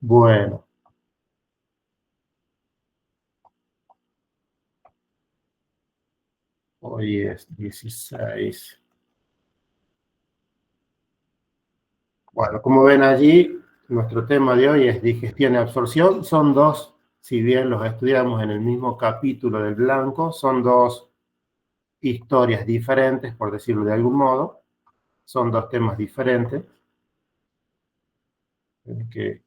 Bueno, hoy es 16. Bueno, como ven allí, nuestro tema de hoy es digestión y absorción. Son dos, si bien los estudiamos en el mismo capítulo del blanco, son dos historias diferentes, por decirlo de algún modo. Son dos temas diferentes. Que,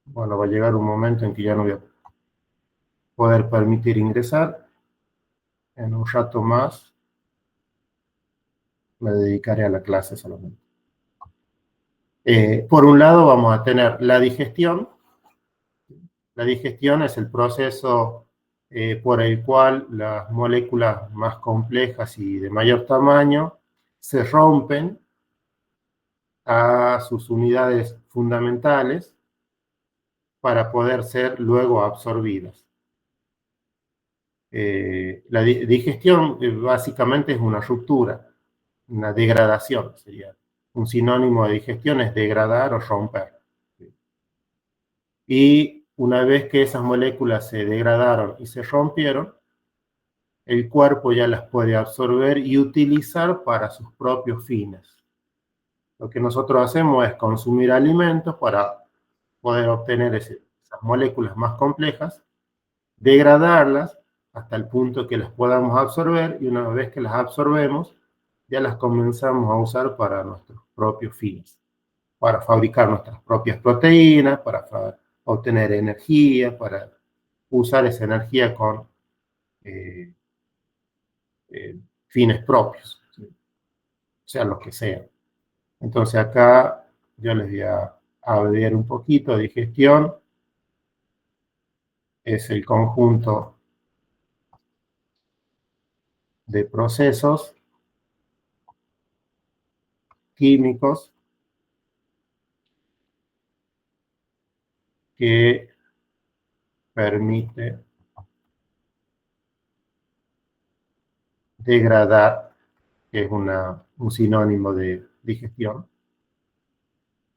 bueno, va a llegar un momento en que ya no voy a poder permitir ingresar. En un rato más me dedicaré a la clase solamente. Por un lado vamos a tener la digestión. La digestión es el proceso por el cual las moléculas más complejas y de mayor tamaño se rompen a sus unidades fundamentales para poder ser luego absorbidas. La digestión básicamente es una ruptura, una degradación sería. Un sinónimo de digestión es degradar o romper. Y una vez que esas moléculas se degradaron y se rompieron, el cuerpo ya las puede absorber y utilizar para sus propios fines. Lo que nosotros hacemos es consumir alimentos para poder obtener esas moléculas más complejas, degradarlas hasta el punto que las podamos absorber, y una vez que las absorbemos, ya las comenzamos a usar para nuestros propios fines, para fabricar nuestras propias proteínas, para obtener energía, para usar esa energía con eh, fines propios, ¿sí? Sean los que sean. Entonces acá yo les voy a abreviar un poquito. Digestión es el conjunto de procesos químicos que permite degradar, que es un sinónimo de digestión,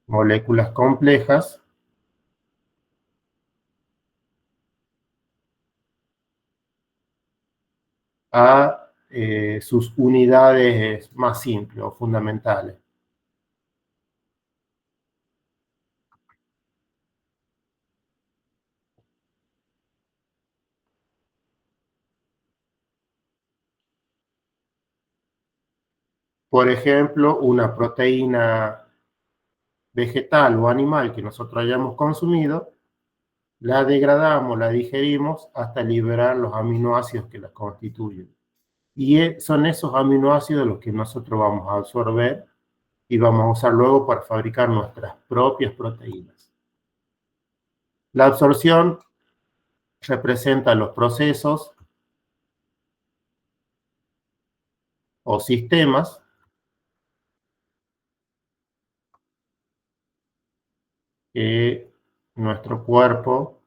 moléculas complejas a sus unidades más simples o fundamentales. Por ejemplo, una proteína vegetal o animal que nosotros hayamos consumido, la degradamos, la digerimos hasta liberar los aminoácidos que la constituyen. Y son esos aminoácidos los que nosotros vamos a absorber y vamos a usar luego para fabricar nuestras propias proteínas. La absorción representa los procesos o sistemas que nuestro cuerpo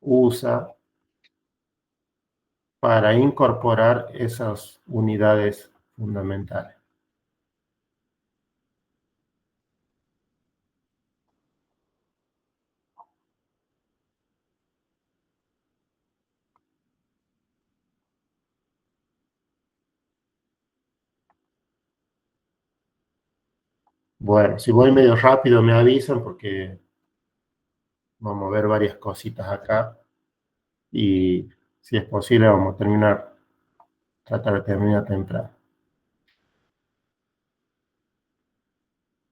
usa para incorporar esas unidades fundamentales. Bueno, si voy medio rápido me avisan porque vamos a ver varias cositas acá y si es posible vamos a tratar de terminar temprano.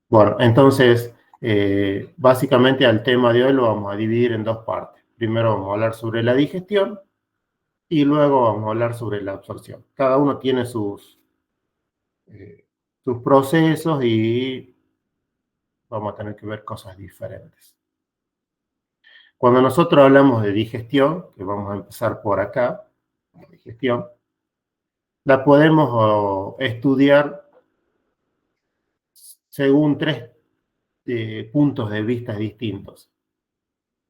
Bueno, entonces, básicamente al tema de hoy lo vamos a dividir en dos partes. Primero vamos a hablar sobre la digestión y luego vamos a hablar sobre la absorción. Cada uno tiene sus procesos y vamos a tener que ver cosas diferentes. Cuando nosotros hablamos de digestión, que vamos a empezar por acá, la digestión, la podemos estudiar según tres puntos de vista distintos.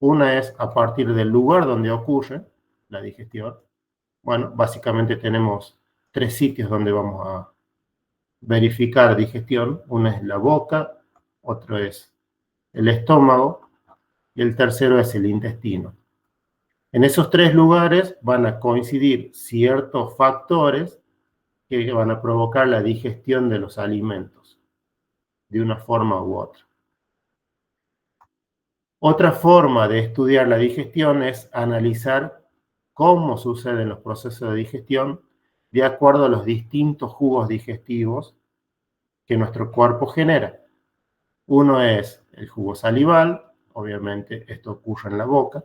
Una es a partir del lugar donde ocurre la digestión. Bueno, básicamente tenemos tres sitios donde vamos verificar digestión. Una es la boca, otro es el estómago y el tercero es el intestino. En esos tres lugares van a coincidir ciertos factores que van a provocar la digestión de los alimentos, de una forma u otra. Otra forma de estudiar la digestión es analizar cómo suceden los procesos de digestión de acuerdo a los distintos jugos digestivos que nuestro cuerpo genera. Uno es el jugo salival, obviamente esto ocurre en la boca.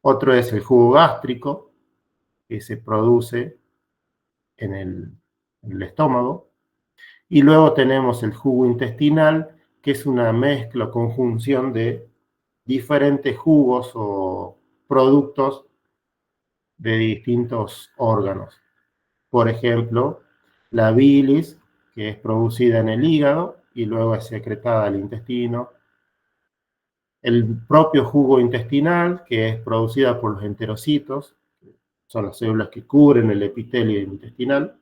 Otro es el jugo gástrico, que se produce en el estómago. Y luego tenemos el jugo intestinal, que es una mezcla o conjunción de diferentes jugos o productos de distintos órganos. Por ejemplo, la bilis, que es producida en el hígado y luego es secretada al intestino. El propio jugo intestinal, que es producida por los enterocitos, son las células que cubren el epitelio intestinal.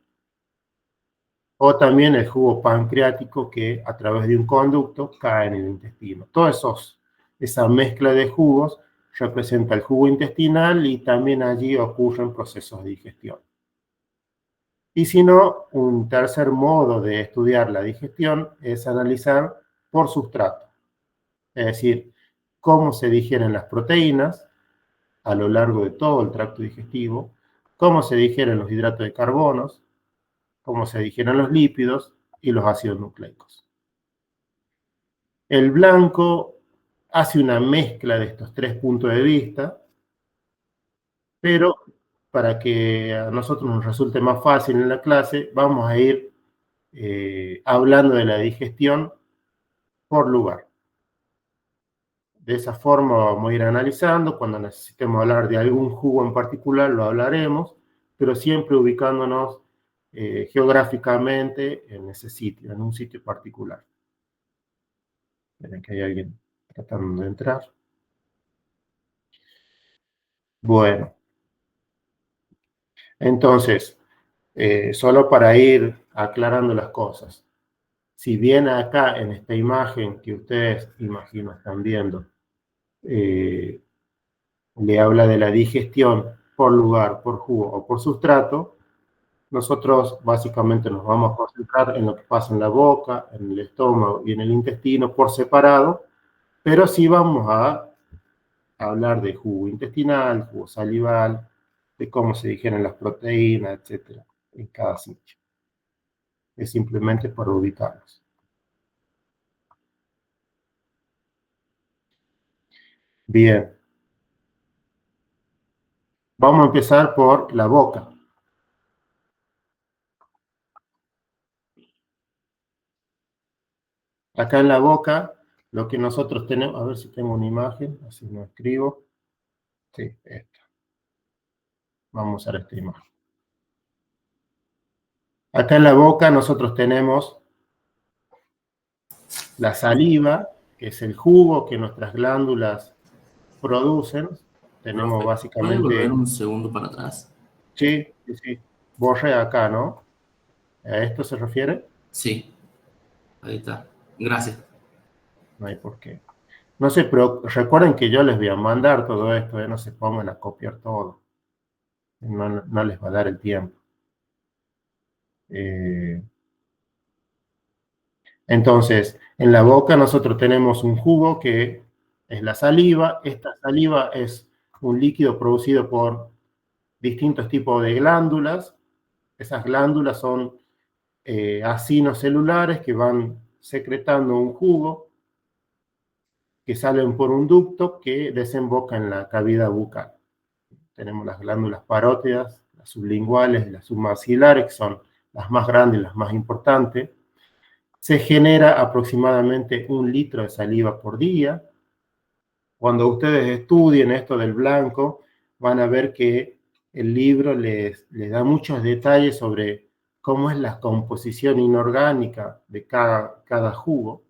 O también el jugo pancreático, que a través de un conducto cae en el intestino. Esa mezcla de jugos representa el jugo intestinal y también allí ocurren procesos de digestión. Y si no, un tercer modo de estudiar la digestión es analizar por sustrato, es decir, cómo se digieren las proteínas a lo largo de todo el tracto digestivo, cómo se digieren los hidratos de carbono, cómo se digieren los lípidos y los ácidos nucleicos. El blanco hace una mezcla de estos tres puntos de vista, pero para que a nosotros nos resulte más fácil en la clase, vamos a ir hablando de la digestión por lugar. De esa forma vamos a ir analizando. Cuando necesitemos hablar de algún jugo en particular, lo hablaremos, pero siempre ubicándonos geográficamente en ese sitio, en un sitio particular. Miren que hay alguien tratando de entrar. Bueno, entonces, solo para ir aclarando las cosas. Si bien acá en esta imagen que ustedes, imagino, están viendo, le habla de la digestión por lugar, por jugo o por sustrato, nosotros básicamente nos vamos a concentrar en lo que pasa en la boca, en el estómago y en el intestino por separado, pero sí vamos a hablar de jugo intestinal, jugo salival, de cómo se digieren las proteínas, etcétera, en cada sitio. Es simplemente para ubicarlos. Bien. Vamos a empezar por la boca. Acá en la boca, lo que nosotros tenemos, a ver si tengo una imagen, así no escribo. Sí, esta. Vamos a usar esta imagen. Acá en la boca nosotros tenemos la saliva, que es el jugo que nuestras glándulas producen. Tenemos Profe, ¿puede básicamente... volver un segundo para atrás? Sí, sí, sí. Borré acá, ¿no? ¿A esto se refiere? Sí, ahí está. Gracias. No hay por qué. No sé, pero recuerden que yo les voy a mandar todo esto, no se pongan a copiar todo. No les va a dar el tiempo. Entonces, en la boca nosotros tenemos un jugo que es la saliva. Esta saliva es un líquido producido por distintos tipos de glándulas. Esas glándulas son acinos celulares que van secretando un jugo que salen por un ducto que desemboca en la cavidad bucal. Tenemos las glándulas parótidas, las sublinguales y las submaxilares, que son las más grandes y las más importantes. Se genera aproximadamente 1 litro de saliva por día. Cuando ustedes estudien esto del blanco, van a ver que el libro les da muchos detalles sobre cómo es la composición inorgánica de cada jugo.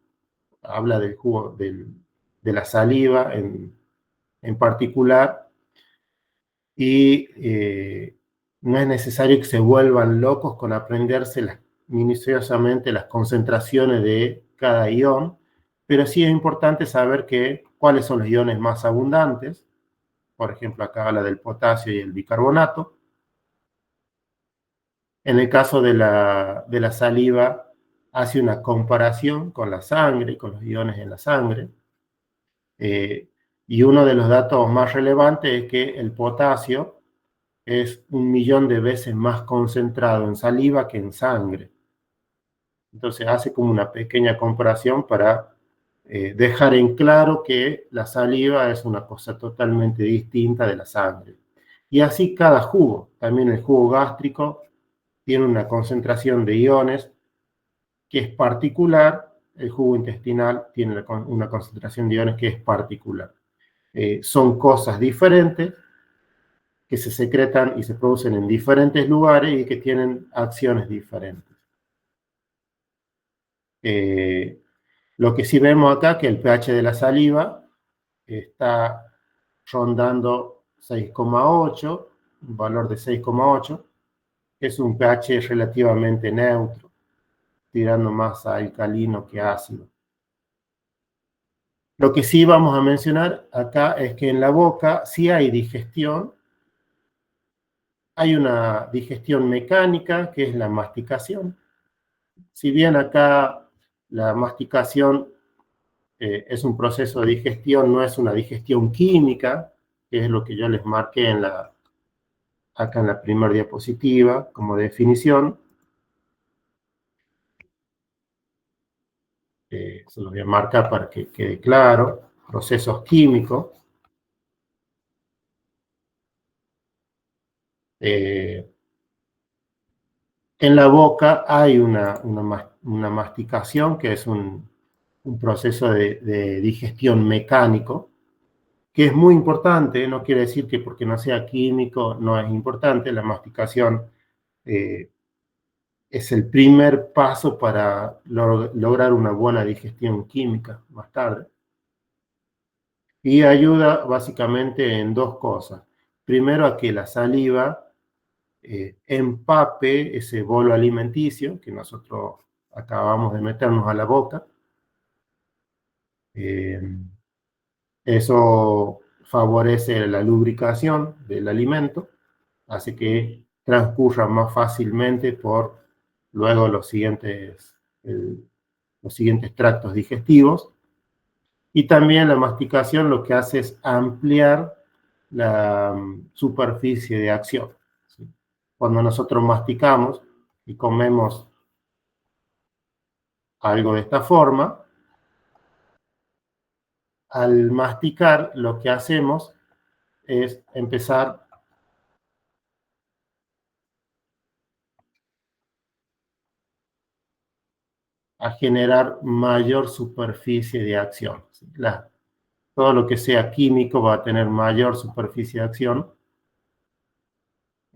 Habla del jugo de la saliva en particular. Y no es necesario que se vuelvan locos con aprenderse minuciosamente las concentraciones de cada ion, pero sí es importante saber cuáles son los iones más abundantes. Por ejemplo, acá habla del potasio y el bicarbonato. En el caso de la saliva, hace una comparación con la sangre, con los iones en la sangre. Y uno de los datos más relevantes es que el potasio es 1.000.000 de veces más concentrado en saliva que en sangre. Entonces hace como una pequeña comparación para dejar en claro que la saliva es una cosa totalmente distinta de la sangre. Y así cada jugo, también el jugo gástrico tiene una concentración de iones que es particular, el jugo intestinal tiene una concentración de iones que es particular. Son cosas diferentes que se secretan y se producen en diferentes lugares y que tienen acciones diferentes. Lo que sí vemos acá que el pH de la saliva está rondando 6,8, un valor de 6,8, que es un pH relativamente neutro, tirando más a alcalino que ácido. Lo que sí vamos a mencionar acá es que en la boca sí hay digestión. Hay una digestión mecánica, que es la masticación. Si bien acá la masticación es un proceso de digestión, no es una digestión química, que es lo que yo les marqué acá en la primera diapositiva como definición. Se los voy a marcar para que quede claro. Procesos químicos. En la boca hay una masticación, que es un proceso de digestión mecánico, que es muy importante. No quiere decir que porque no sea químico no es importante. La masticación es el primer paso para lograr una buena digestión química más tarde. Y ayuda básicamente en dos cosas. Primero, a que la saliva empape ese bolo alimenticio que nosotros acabamos de meternos a la boca. Eso favorece la lubricación del alimento, hace que transcurra más fácilmente por luego los siguientes tractos digestivos. Y también la masticación lo que hace es ampliar la superficie de acción, ¿sí? Cuando nosotros masticamos y comemos algo de esta forma, al masticar lo que hacemos es empezar a generar mayor superficie de acción. Todo lo que sea químico va a tener mayor superficie de acción.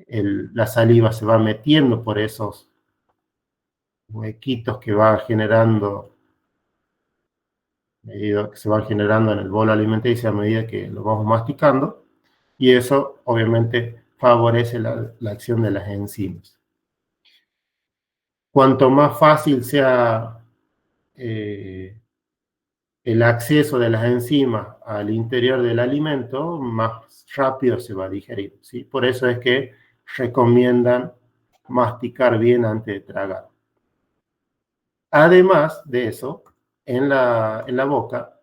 La saliva se va metiendo por esos huequitos que va generando, que se van generando en el bolo alimenticio a medida que lo vamos masticando, y eso obviamente favorece la acción de las enzimas. Cuanto más fácil sea el acceso de las enzimas al interior del alimento, más rápido se va a digerir, ¿sí? Por eso es que recomiendan masticar bien antes de tragar. Además de eso, en la boca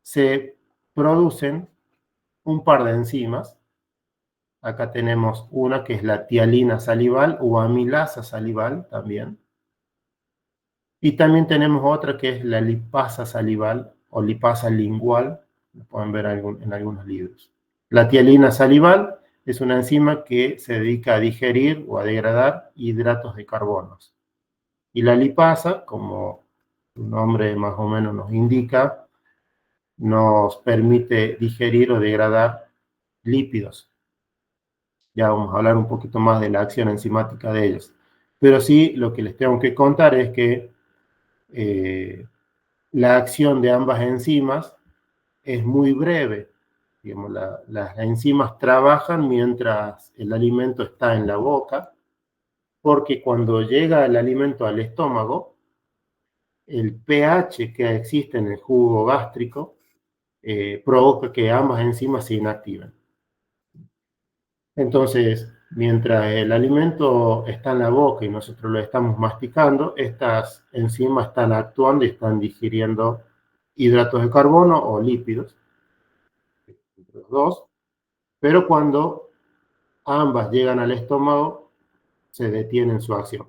se producen un par de enzimas. Acá tenemos una que es la tialina salival o amilasa salival también. Y también tenemos otra que es la lipasa salival o lipasa lingual, lo pueden ver en algunos libros. La tialina salival es una enzima que se dedica a digerir o a degradar hidratos de carbonos. Y la lipasa, como su nombre más o menos nos indica, nos permite digerir o degradar lípidos. Ya vamos a hablar un poquito más de la acción enzimática de ellos. Pero sí, lo que les tengo que contar es que la acción de ambas enzimas es muy breve. Digamos, las enzimas trabajan mientras el alimento está en la boca, porque cuando llega el alimento al estómago, el pH que existe en el jugo gástrico provoca que ambas enzimas se inactiven. Entonces, mientras el alimento está en la boca y nosotros lo estamos masticando, estas enzimas están actuando y están digiriendo hidratos de carbono o lípidos, entre los dos, pero cuando ambas llegan al estómago, se detienen su acción.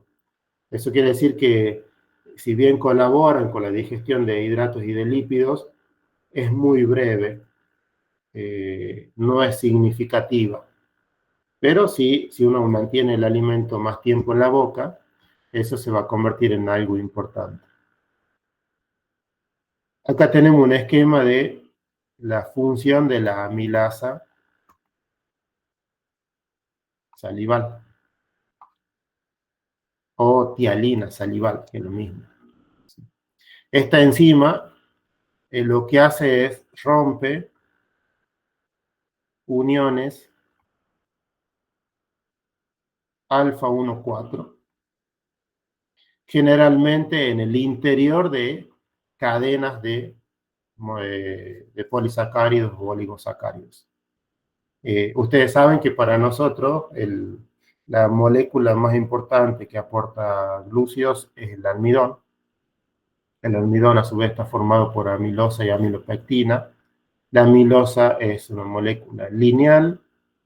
Eso quiere decir que si bien colaboran con la digestión de hidratos y de lípidos, es muy breve, no es significativa. Pero sí, si uno mantiene el alimento más tiempo en la boca, eso se va a convertir en algo importante. Acá tenemos un esquema de la función de la amilasa salival o tialina salival, que es lo mismo. Esta enzima lo que hace es rompe uniones alfa 1,4, generalmente en el interior de cadenas de polisacáridos o oligosacáridos. Ustedes saben que para nosotros la molécula más importante que aporta glúcidos es el almidón. El almidón a su vez está formado por amilosa y amilopectina. La amilosa es una molécula lineal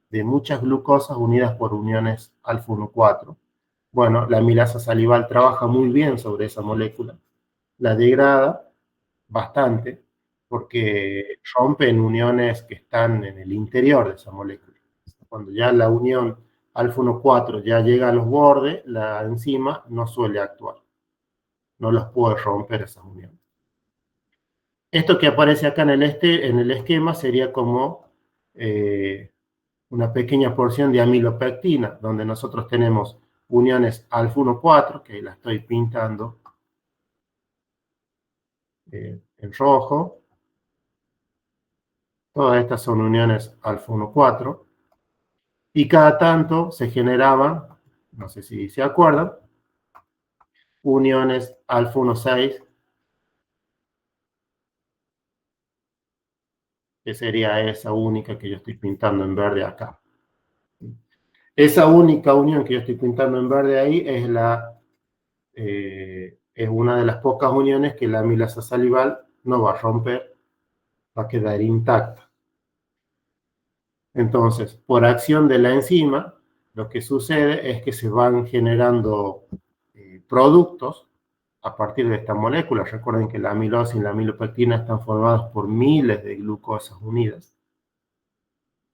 de muchas glucosas unidas por uniones alfa 1,4. Bueno, la amilasa salival trabaja muy bien sobre esa molécula. La degrada bastante porque rompen uniones que están en el interior de esa molécula. Cuando ya la unión alfa 1,4 ya llega a los bordes, la enzima no suele actuar. No los puede romper esas uniones. Esto que aparece acá en el esquema sería como una pequeña porción de amilopectina, donde nosotros tenemos uniones alfa 1,4, que la estoy pintando en rojo. Todas estas son uniones alfa 1,4. Y cada tanto se generaban, no sé si se acuerdan, uniones alfa 1,6, que sería esa única que yo estoy pintando en verde acá. Esa única unión que yo estoy pintando en verde ahí es una de las pocas uniones que la amilasa salival no va a romper, va a quedar intacta. Entonces, por acción de la enzima, lo que sucede es que se van generando productos a partir de esta molécula. Recuerden que la amilosa y la amilopectina están formadas por miles de glucosas unidas.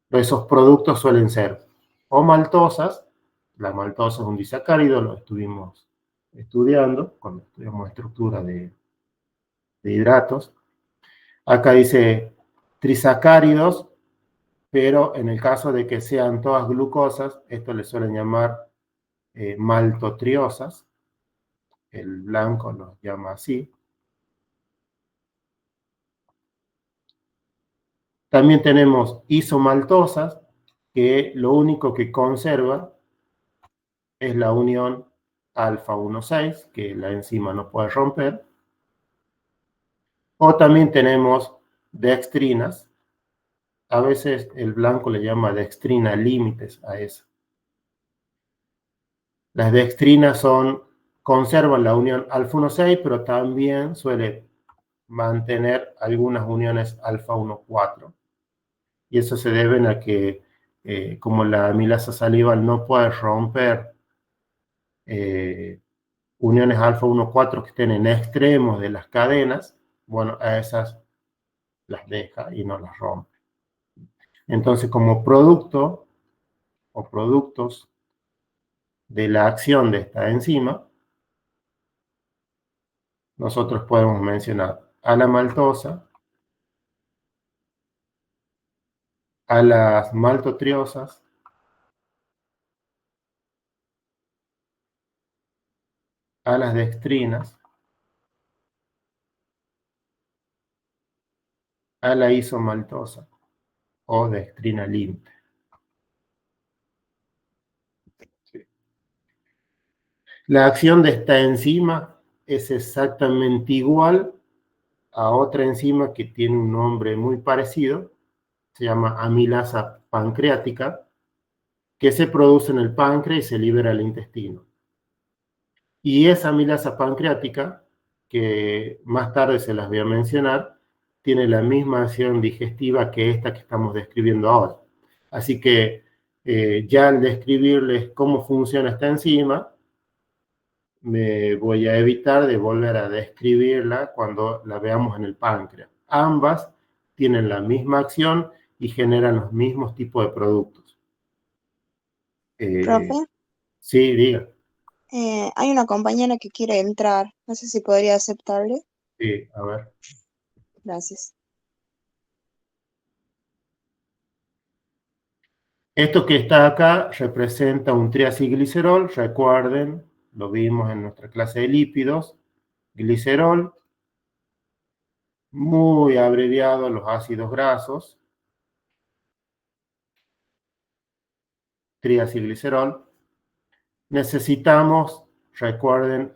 Esos productos suelen ser o maltosas. La maltosa es un disacárido, lo estuvimos estudiando cuando estudiamos estructura de hidratos. Acá dice trisacáridos, pero en el caso de que sean todas glucosas, esto le suelen llamar maltotriosas. El blanco los llama así. También tenemos isomaltosas, que lo único que conserva es la unión alfa 1,6, que la enzima no puede romper. O también tenemos dextrinas. A veces el blanco le llama dextrina límites a eso. Las dextrinas conservan la unión alfa 1,6, pero también suele mantener algunas uniones alfa 1,4. Y eso se debe a que, como la amilasa salival no puede romper uniones alfa 1,4 que estén en extremos de las cadenas, bueno, a esas las deja y no las rompe. Entonces, como producto o productos de la acción de esta enzima, nosotros podemos mencionar a la maltosa, a las maltotriosas, a las dextrinas, a la isomaltosa o dextrina límite. La acción de esta enzima es exactamente igual a otra enzima que tiene un nombre muy parecido, se llama amilasa pancreática, que se produce en el páncreas y se libera al intestino. Y esa amilasa pancreática, que más tarde se las voy a mencionar, tiene la misma acción digestiva que esta que estamos describiendo ahora. Así que ya al describirles cómo funciona esta enzima, me voy a evitar de volver a describirla cuando la veamos en el páncreas. Ambas tienen la misma acción y generan los mismos tipos de productos. Profe, Sí, diga. hay una compañera que quiere entrar. No sé si podría aceptarle. Sí, a ver. Gracias. Esto que está acá representa un triacilglicerol. Recuerden, lo vimos en nuestra clase de lípidos. Glicerol, muy abreviado los ácidos grasos. Triacilglicerol. Necesitamos, recuerden,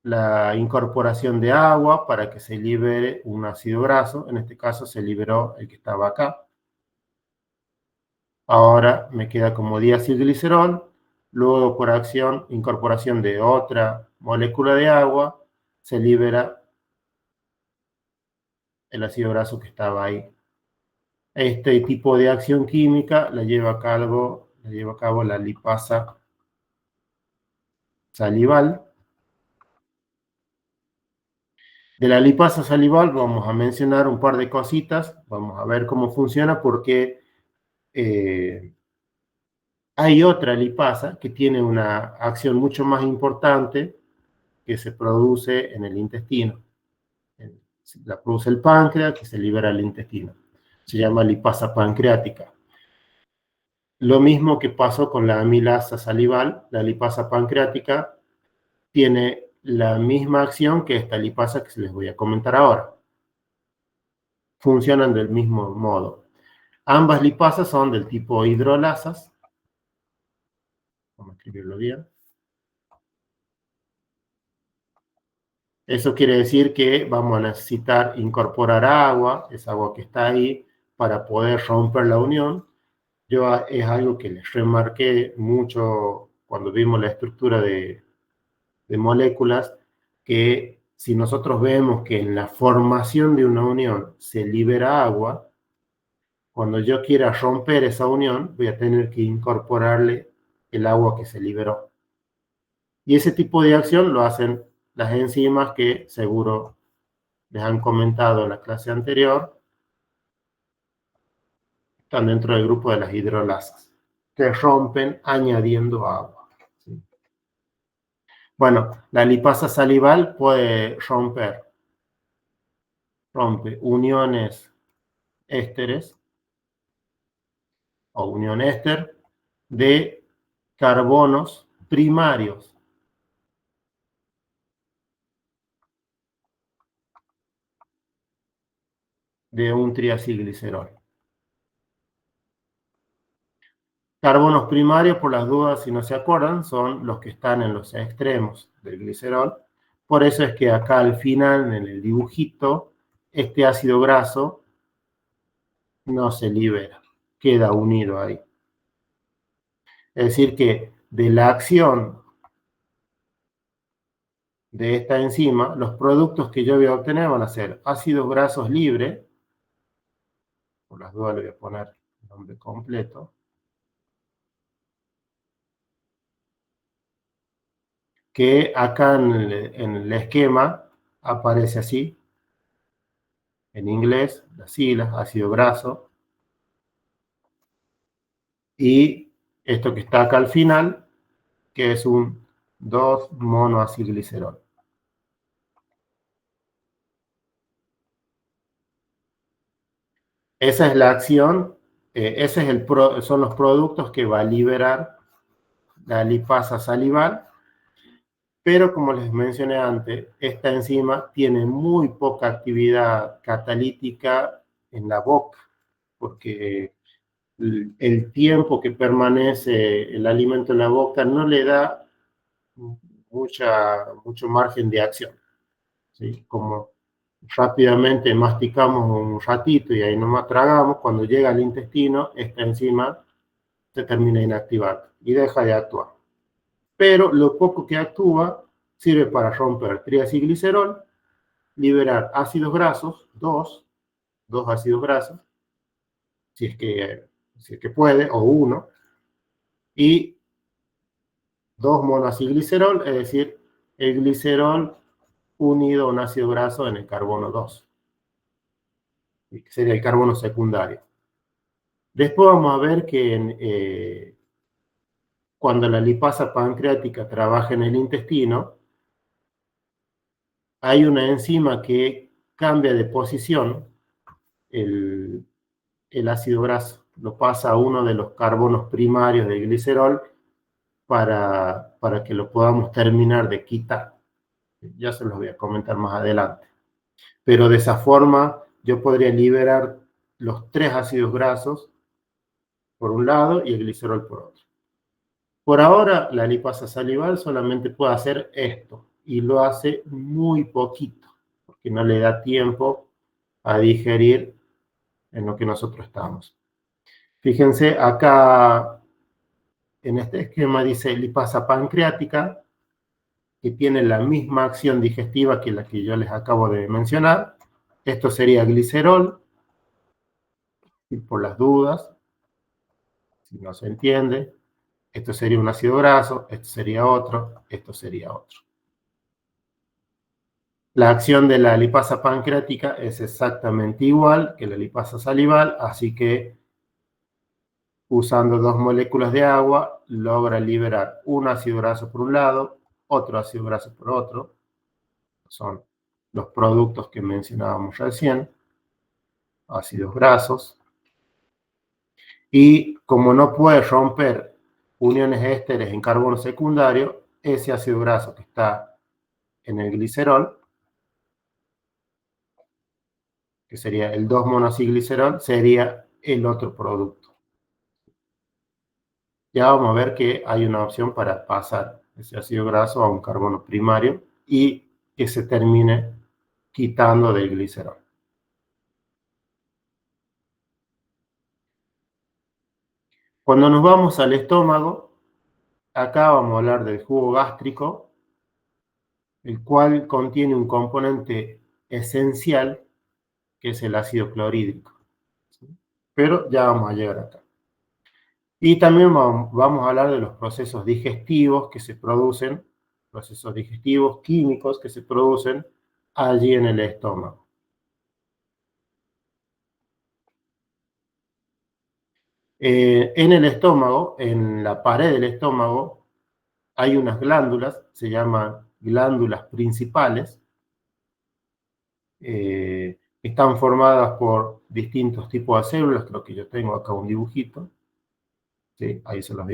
la incorporación de agua para que se libere un ácido graso. En este caso se liberó el que estaba acá. Ahora me queda como diacilglicerol. Luego, por incorporación de otra molécula de agua, se libera el ácido graso que estaba ahí. Este tipo de acción química la lleva a cabo la lipasa salival. De la lipasa salival vamos a mencionar un par de cositas. Vamos a ver cómo funciona porque hay otra lipasa que tiene una acción mucho más importante que se produce en el intestino. La produce el páncreas, que se libera al intestino. Se llama lipasa pancreática. Lo mismo que pasó con la amilasa salival, la lipasa pancreática tiene la misma acción que esta lipasa que les voy a comentar ahora. Funcionan del mismo modo. Ambas lipasas son del tipo hidrolasas. Vamos a escribirlo bien. Eso quiere decir que vamos a necesitar incorporar agua, esa agua que está ahí, para poder romper la unión. Es algo que les remarqué mucho cuando vimos la estructura de moléculas, que si nosotros vemos que en la formación de una unión se libera agua, cuando yo quiera romper esa unión, voy a tener que incorporarle el agua que se liberó. Y ese tipo de acción lo hacen las enzimas que seguro les han comentado en la clase anterior, están dentro del grupo de las hidrolasas, que rompen añadiendo agua. ¿Sí? Bueno, la lipasa salival puede rompe uniones ésteres o unión éster de carbonos primarios. De un triacilglicerol. Carbonos primarios, por las dudas, si no se acuerdan, son los que están en los extremos del glicerol. Por eso es que acá al final, en el dibujito, este ácido graso no se libera, queda unido ahí. Es decir que de la acción de esta enzima, los productos que yo voy a obtener van a ser ácidos grasos libres, por las dudas le voy a poner el nombre completo, que acá en el esquema aparece así, en inglés, las siglas, ácido graso, y esto que está acá al final, que es un 2-monoacilglicerol. Esa es la acción, son los productos que va a liberar la lipasa salival, pero como les mencioné antes, esta enzima tiene muy poca actividad catalítica en la boca, porque el tiempo que permanece el alimento en la boca no le da mucho margen de acción, ¿sí? Como rápidamente masticamos un ratito y ahí nomás tragamos, cuando llega al intestino, esta enzima se termina inactivando y deja de actuar. Pero lo poco que actúa sirve para romper triacilglicerol, liberar ácidos grasos, dos ácidos grasos, si es que puede, o uno, y dos monoacilglicerol, es decir, el glicerol unido a un ácido graso en el carbono 2, que sería el carbono secundario. Después vamos a ver que cuando la lipasa pancreática trabaja en el intestino, hay una enzima que cambia de posición el, el ácido graso, lo pasa a uno de los carbonos primarios del glicerol para que lo podamos terminar de quitar. Ya se los voy a comentar más adelante. Pero de esa forma yo podría liberar los tres ácidos grasos por un lado y el glicerol por otro. Por ahora, la lipasa salival solamente puede hacer esto y lo hace muy poquito, porque no le da tiempo a digerir en lo que nosotros estamos. Fíjense, acá en este esquema dice lipasa pancreática, que tiene la misma acción digestiva que la que yo les acabo de mencionar. Esto sería glicerol, y por las dudas, si no se entiende, esto sería un ácido graso, esto sería otro, esto sería otro. La acción de la lipasa pancreática es exactamente igual que la lipasa salival, así que usando dos moléculas de agua logra liberar un ácido graso por un lado, otro ácido graso por otro. Son los productos que mencionábamos recién, ácidos grasos. Y como no puede romper uniones ésteres en carbono secundario, ese ácido graso que está en el glicerol, que sería el 2-monacilglicerol, sería el otro producto. Ya vamos a ver que hay una opción para pasar ese ácido graso a un carbono primario y que se termine quitando del glicerol. Cuando nos vamos al estómago, acá vamos a hablar del jugo gástrico, el cual contiene un componente esencial que es el ácido clorhídrico. Pero ya vamos a llegar acá. Y también vamos a hablar de los procesos digestivos que se producen, procesos digestivos químicos que se producen allí en el estómago. En el estómago, en la pared del estómago, hay unas glándulas, se llaman glándulas principales, están formadas por distintos tipos de células, creo que yo tengo acá un dibujito, ¿sí? Ahí se los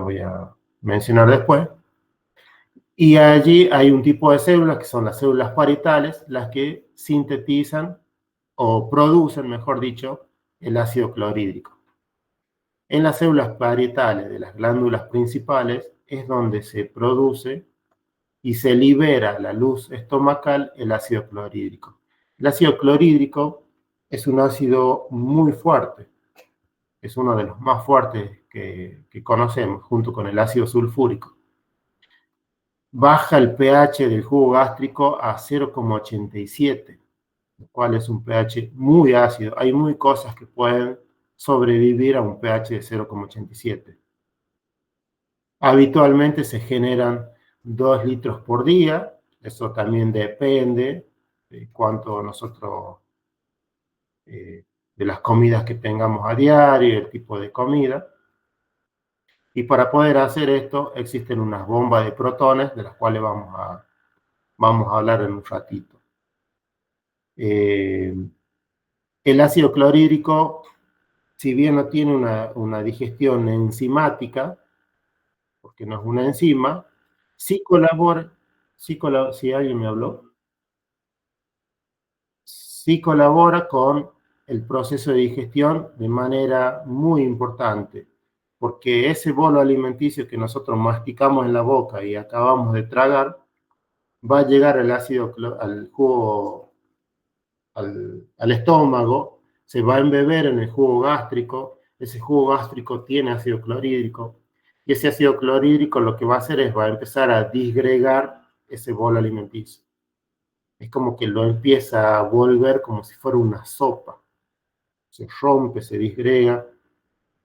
voy a mencionar después. Y allí hay un tipo de células que son las células parietales, las que sintetizan o producen, mejor dicho, el ácido clorhídrico. En las células parietales de las glándulas principales es donde se produce y se libera a la luz estomacal el ácido clorhídrico. El ácido clorhídrico es un ácido muy fuerte, es uno de los más fuertes que conocemos, junto con el ácido sulfúrico. Baja el pH del jugo gástrico a 0,87, lo cual es un pH muy ácido. Hay muy cosas que pueden sobrevivir a un pH de 0,87. Habitualmente se generan 2 litros por día. Eso también depende de cuánto nosotros, de las comidas que tengamos a diario, el tipo de comida. Y para poder hacer esto existen unas bombas de protones, de las cuales vamos a hablar en un ratito. El ácido clorhídrico, si bien no tiene una digestión enzimática, porque no es una enzima, sí colabora, si alguien me habló, sí colabora con el proceso de digestión de manera muy importante. porque ese bolo alimenticio que nosotros masticamos en la boca y acabamos de tragar, va a llegar el ácido, al jugo, al estómago, se va a embeber en el jugo gástrico, ese jugo gástrico tiene ácido clorhídrico, y ese ácido clorhídrico lo que va a hacer es, va a empezar a disgregar ese bolo alimenticio. Es como que lo empieza a volver como si fuera una sopa. Se rompe, se disgrega,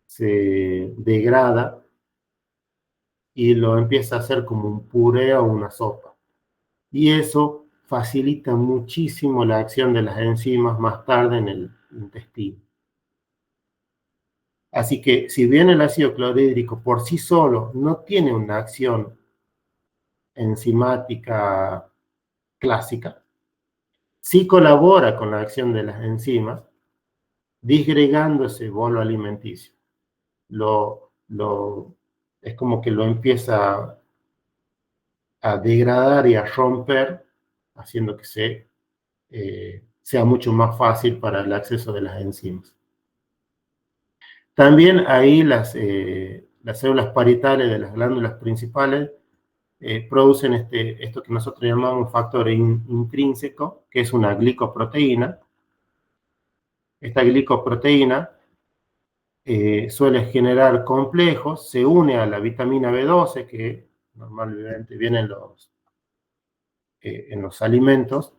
se degrada, y lo empieza a hacer como un puré o una sopa. Y eso facilita muchísimo la acción de las enzimas más tarde en el intestino. Así que si bien el ácido clorhídrico por sí solo no tiene una acción enzimática clásica, sí colabora con la acción de las enzimas, disgregando ese bolo alimenticio. Es como que lo empieza a degradar y a romper, haciendo que sea mucho más fácil para el acceso de las enzimas. También ahí las células parietales de las glándulas principales producen esto que nosotros llamamos factor intrínseco, que es una glicoproteína. Esta glicoproteína suele generar complejos, se une a la vitamina B12, que normalmente viene en los alimentos,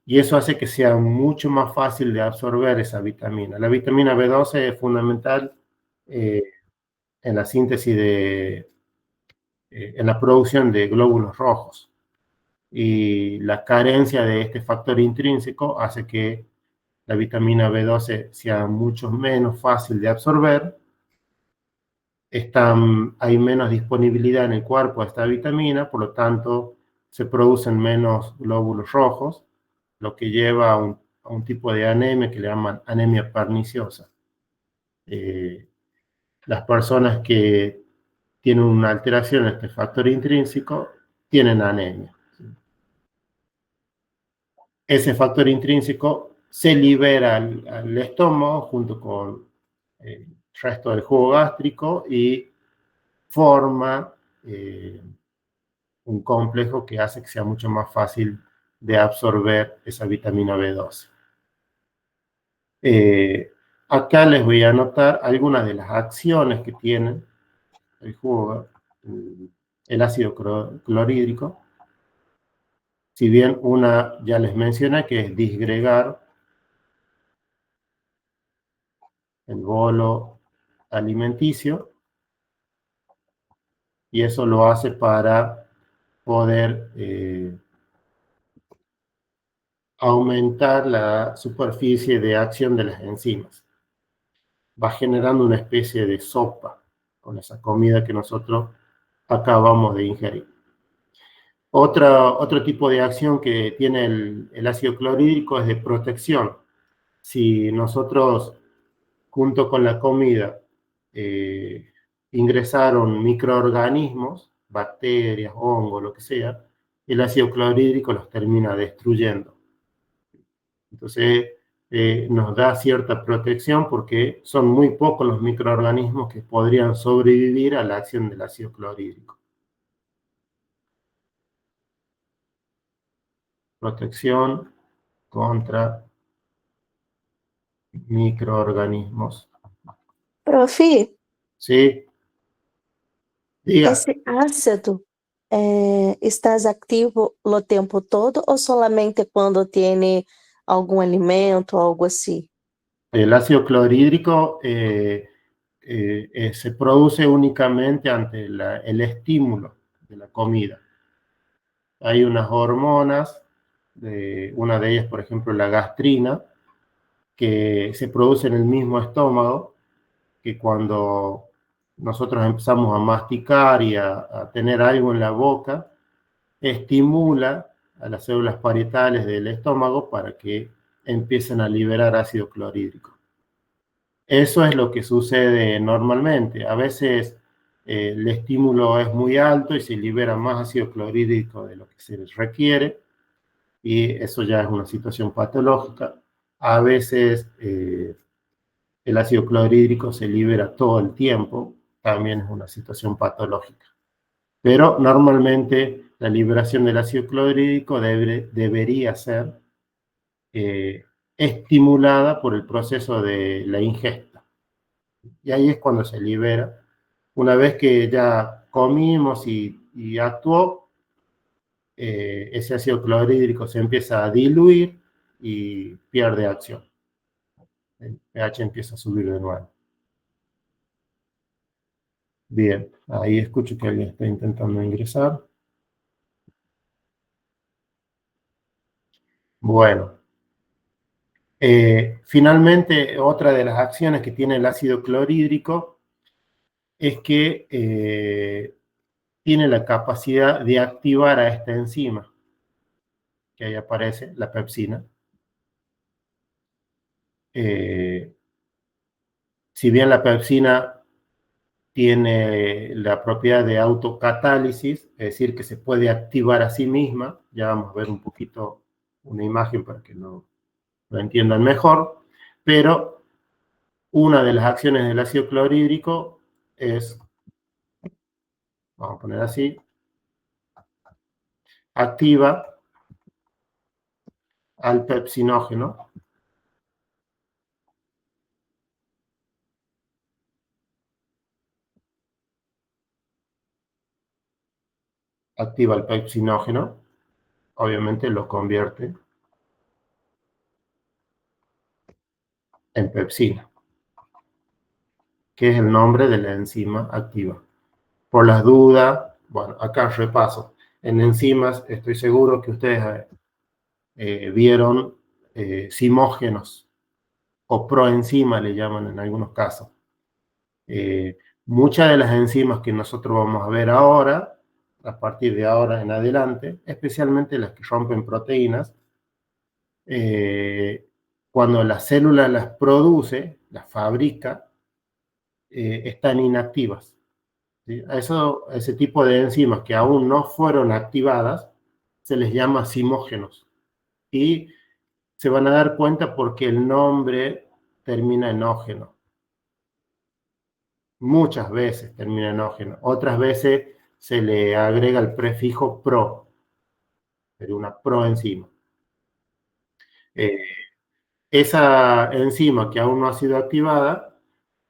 y eso hace que sea mucho más fácil de absorber esa vitamina. La vitamina B12 es fundamental en la síntesis en la producción de glóbulos rojos. Y la carencia de este factor intrínseco hace que la vitamina B12 sea mucho menos fácil de absorber. Hay menos disponibilidad en el cuerpo de esta vitamina, por lo tanto se producen menos glóbulos rojos, lo que lleva a un tipo de anemia que le llaman anemia perniciosa. Las personas que tienen una alteración en este factor intrínseco tienen anemia. Ese factor intrínseco se libera al estómago junto con el resto del jugo gástrico y forma un complejo que hace que sea mucho más fácil de absorber esa vitamina B12. Acá les voy a anotar algunas de las acciones que tiene el jugo, el ácido clorhídrico. Si bien una ya les mencioné, que es disgregar el bolo alimenticio, y eso lo hace para poder aumentar la superficie de acción de las enzimas. Va generando una especie de sopa con esa comida que nosotros acabamos de ingerir. Otro tipo de acción que tiene el ácido clorhídrico es de protección. Si nosotros, junto con la comida, ingresaron microorganismos, bacterias, hongos, lo que sea, el ácido clorhídrico los termina destruyendo. Entonces, nos da cierta protección porque son muy pocos los microorganismos que podrían sobrevivir a la acción del ácido clorhídrico. Protección contra microorganismos. Profi, ¿Sí? Diga. esse ácido estás activo o tempo todo ou solamente quando tem algum alimento, algo assim? El ácido clorhídrico se produce únicamente ante el estímulo de la comida. Hay unas hormonas, una de ellas, por ejemplo, la gastrina, que se produce en el mismo estómago, que cuando nosotros empezamos a masticar y a tener algo en la boca, estimula a las células parietales del estómago para que empiecen a liberar ácido clorhídrico. Eso es lo que sucede normalmente. A veces el estímulo es muy alto y se libera más ácido clorhídrico de lo que se requiere, y eso ya es una situación patológica. A veces el ácido clorhídrico se libera todo el tiempo, también es una situación patológica. Pero normalmente la liberación del ácido clorhídrico debería ser estimulada por el proceso de la ingesta. Y ahí es cuando se libera. Una vez que ya comimos y actuó, ese ácido clorhídrico se empieza a diluir y pierde acción. El pH empieza a subir de nuevo. Bien, ahí escucho que alguien está intentando ingresar. Bueno, finalmente otra de las acciones que tiene el ácido clorhídrico es que tiene la capacidad de activar a esta enzima, que ahí aparece, la pepsina. Si bien la pepsina tiene la propiedad de autocatálisis, es decir, que se puede activar a sí misma, ya vamos a ver un poquito una imagen para que lo entiendan mejor, pero una de las acciones del ácido clorhídrico es, vamos a poner así, activa al pepsinógeno, obviamente lo convierte en pepsina, que es el nombre de la enzima activa. Por las dudas, bueno, acá repaso. En enzimas estoy seguro que ustedes vieron simógenos o proenzimas le llaman en algunos casos. Muchas de las enzimas que nosotros vamos a ver ahora, a partir de ahora en adelante, especialmente las que rompen proteínas, cuando la célula las produce, las fabrica, están inactivas. ¿Sí? A ese tipo de enzimas que aún no fueron activadas, se les llama simógenos. Y se van a dar cuenta porque el nombre termina en ógeno. Muchas veces termina en ógeno. Otras veces se le agrega el prefijo pro, pero una proenzima. Esa enzima que aún no ha sido activada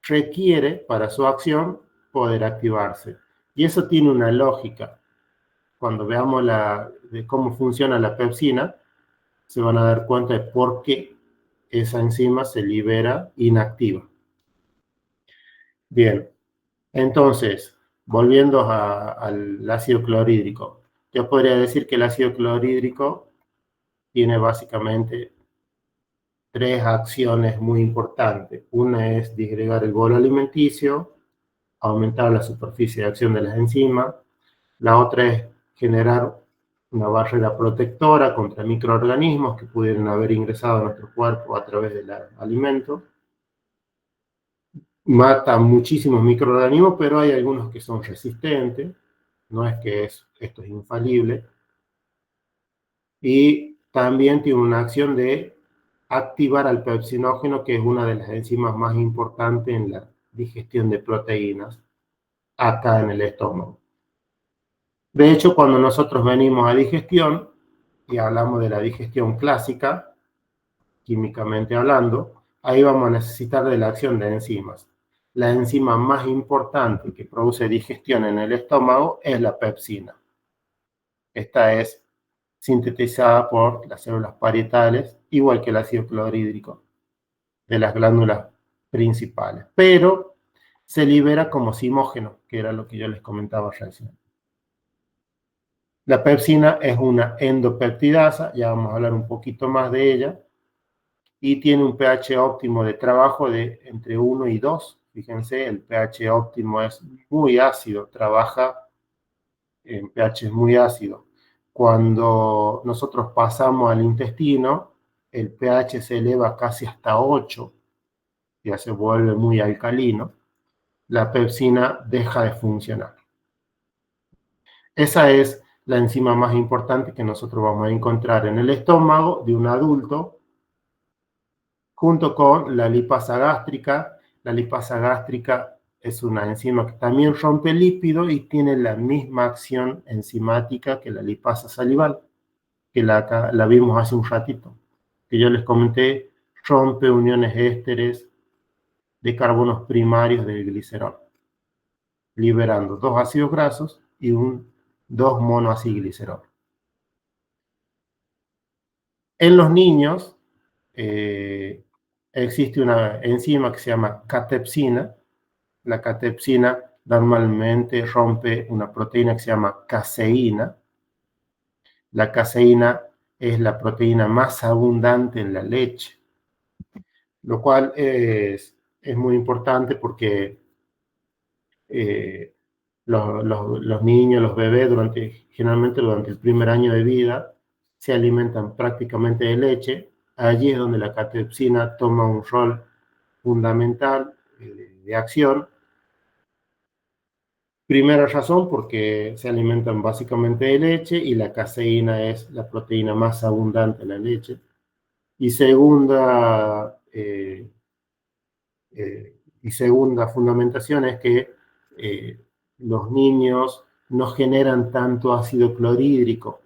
requiere para su acción poder activarse. Y eso tiene una lógica. Cuando veamos de cómo funciona la pepsina, se van a dar cuenta de por qué esa enzima se libera inactiva. Bien, entonces, volviendo al ácido clorhídrico, yo podría decir que el ácido clorhídrico tiene básicamente tres acciones muy importantes. Una es disgregar el bolo alimenticio, aumentar la superficie de acción de las enzimas. La otra es generar una barrera protectora contra microorganismos que pudieran haber ingresado a nuestro cuerpo a través del alimento. Mata muchísimos microorganismos, pero hay algunos que son resistentes. No es que esto es infalible. Y también tiene una acción de activar al pepsinógeno, que es una de las enzimas más importantes en la digestión de proteínas acá en el estómago. De hecho, cuando nosotros venimos a digestión y hablamos de la digestión clásica, químicamente hablando, ahí vamos a necesitar de la acción de enzimas. La enzima más importante que produce digestión en el estómago es la pepsina. Esta es sintetizada por las células parietales, igual que el ácido clorhídrico de las glándulas principales, pero se libera como simógeno, que era lo que yo les comentaba recién. La pepsina es una endopeptidasa, ya vamos a hablar un poquito más de ella, y tiene un pH óptimo de trabajo de entre 1 y 2. Fíjense, el pH óptimo es muy ácido, trabaja en pH muy ácido. Cuando nosotros pasamos al intestino, el pH se eleva casi hasta 8, ya se vuelve muy alcalino, la pepsina deja de funcionar. Esa es la enzima más importante que nosotros vamos a encontrar en el estómago de un adulto, junto con la lipasa gástrica. La lipasa gástrica es una enzima que también rompe lípido y tiene la misma acción enzimática que la lipasa salival, que la vimos hace un ratito, que yo les comenté, rompe uniones ésteres de carbonos primarios del glicerol, liberando 2 ácidos grasos y 2 monoacilglicerol. En los niños existe una enzima que se llama catepsina. La catepsina normalmente rompe una proteína que se llama caseína. La caseína es la proteína más abundante en la leche, lo cual es muy importante porque los niños, los bebés, generalmente durante el primer año de vida, se alimentan prácticamente de leche. Allí es donde la catepsina toma un rol fundamental de acción. Primera razón, porque se alimentan básicamente de leche y la caseína es la proteína más abundante en la leche. Y segunda fundamentación es que los niños no generan tanto ácido clorhídrico.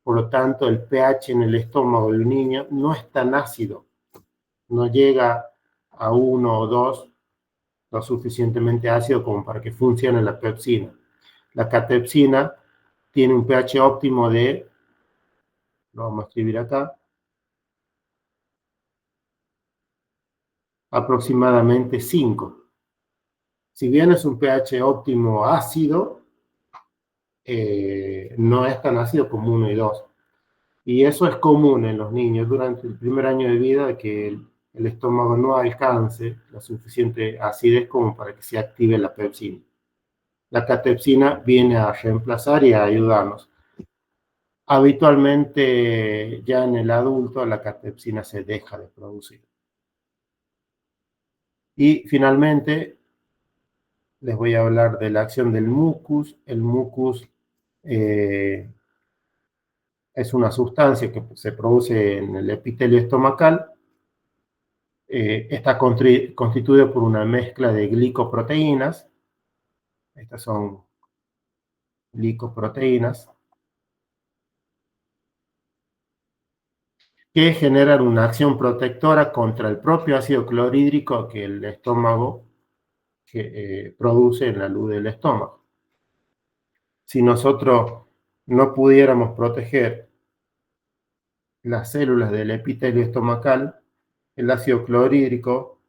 Por lo tanto, el pH en el estómago de un niño no es tan ácido. No llega a 1 o 2, lo suficientemente ácido como para que funcione la pepsina. La catepsina tiene un pH óptimo de, lo vamos a escribir acá, aproximadamente 5. Si bien es un pH óptimo ácido, no es tan ácido como 1 y 2. Y eso es común en los niños durante el primer año de vida, que el estómago no alcance la suficiente acidez como para que se active la pepsina. La catepsina viene a reemplazar y a ayudarnos. Habitualmente ya en el adulto la catepsina se deja de producir. Y finalmente les voy a hablar de la acción del mucus. El mucus es una sustancia que se produce en el epitelio estomacal. Está constituido por una mezcla de glicoproteínas. Estas son glicoproteínas que generan una acción protectora contra el propio ácido clorhídrico que el estómago produce en la luz del estómago. Si nosotros no pudiéramos proteger las células del epitelio estomacal, el ácido clorhídrico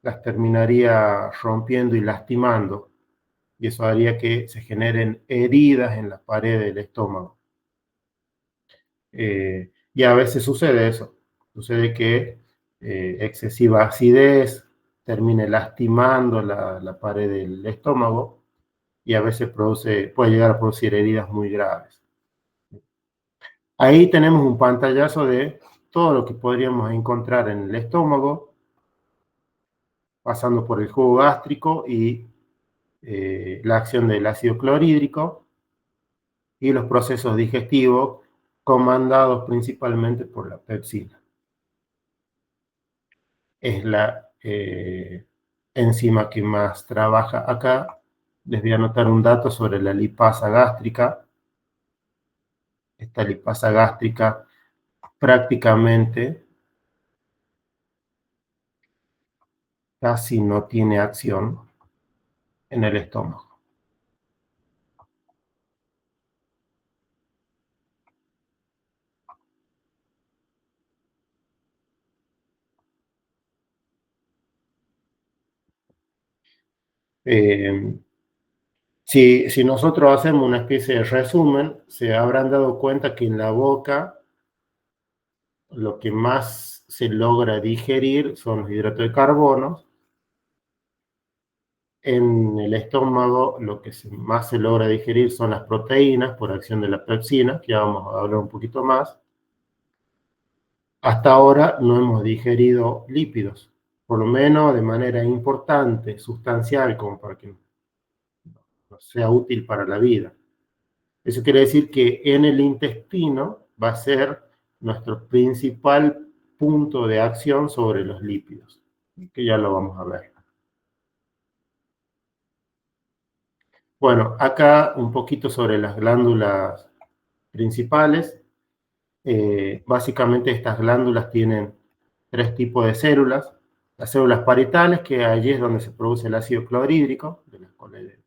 las terminaría rompiendo y lastimando, y eso haría que se generen heridas en la pared del estómago. Y a veces sucede eso, sucede que excesiva acidez termine lastimando la pared del estómago y a veces puede llegar a producir heridas muy graves. Ahí tenemos un pantallazo de todo lo que podríamos encontrar en el estómago, pasando por el jugo gástrico y la acción del ácido clorhídrico y los procesos digestivos comandados principalmente por la pepsina. Es la enzima que más trabaja acá. Les voy a anotar un dato sobre la lipasa gástrica. Esta lipasa gástrica prácticamente casi no tiene acción en el estómago. Si nosotros hacemos una especie de resumen, se habrán dado cuenta que en la boca lo que más se logra digerir son los hidratos de carbono. En el estómago lo que más se logra digerir son las proteínas por acción de la pepsina, que ya vamos a hablar un poquito más. Hasta ahora no hemos digerido lípidos, por lo menos de manera importante, sustancial, como para que sea útil para la vida. Eso quiere decir que en el intestino va a ser nuestro principal punto de acción sobre los lípidos, que ya lo vamos a ver. Bueno, acá un poquito sobre las glándulas principales. Básicamente estas glándulas tienen 3 tipos de células. Las células parietales, que allí es donde se produce el ácido clorhídrico, de las cuales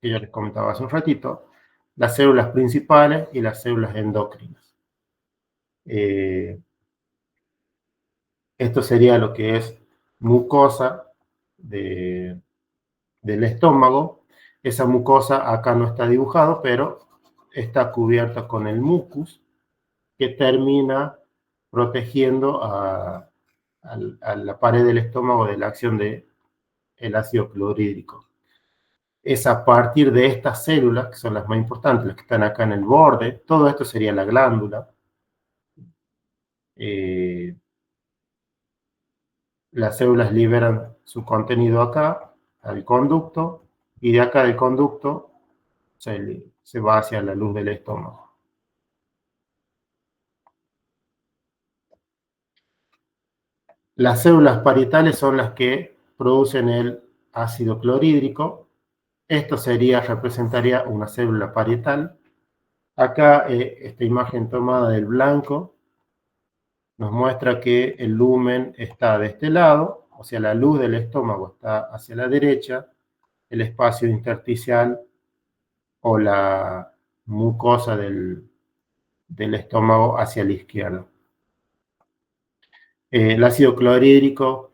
que yo les comentaba hace un ratito. Las células principales y las células endocrinas. Esto sería lo que es mucosa del estómago. Esa mucosa acá no está dibujado, pero está cubierta con el mucus, que termina protegiendo a la pared del estómago de la acción del ácido clorhídrico. Es a partir de estas células, que son las más importantes, las que están acá en el borde, todo esto sería la glándula. Las células liberan su contenido acá, al conducto, y de acá del conducto se va hacia la luz del estómago. Las células parietales son las que producen el ácido clorhídrico. Esto representaría una célula parietal. Acá esta imagen tomada del blanco nos muestra que el lumen está de este lado, o sea, la luz del estómago está hacia la derecha, el espacio intersticial o la mucosa del estómago hacia la izquierda. El ácido clorhídrico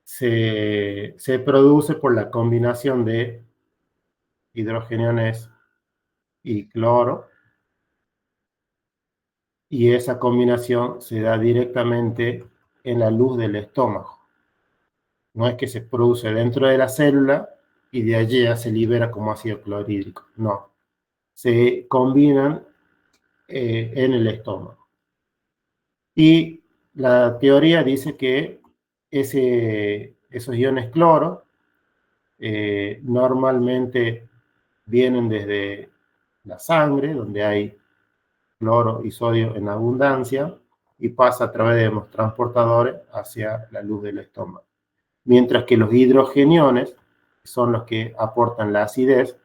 se produce por la combinación de hidrogeniones y cloro, y esa combinación se da directamente en la luz del estómago. No es que se produce dentro de la célula y de allí ya se libera como ácido clorhídrico. No. Se combinan en el estómago. Y la teoría dice que esos iones cloro normalmente vienen desde la sangre, donde hay cloro y sodio en abundancia, y pasa a través de los transportadores hacia la luz del estómago. Mientras que los hidrogeniones son los que aportan la acidez,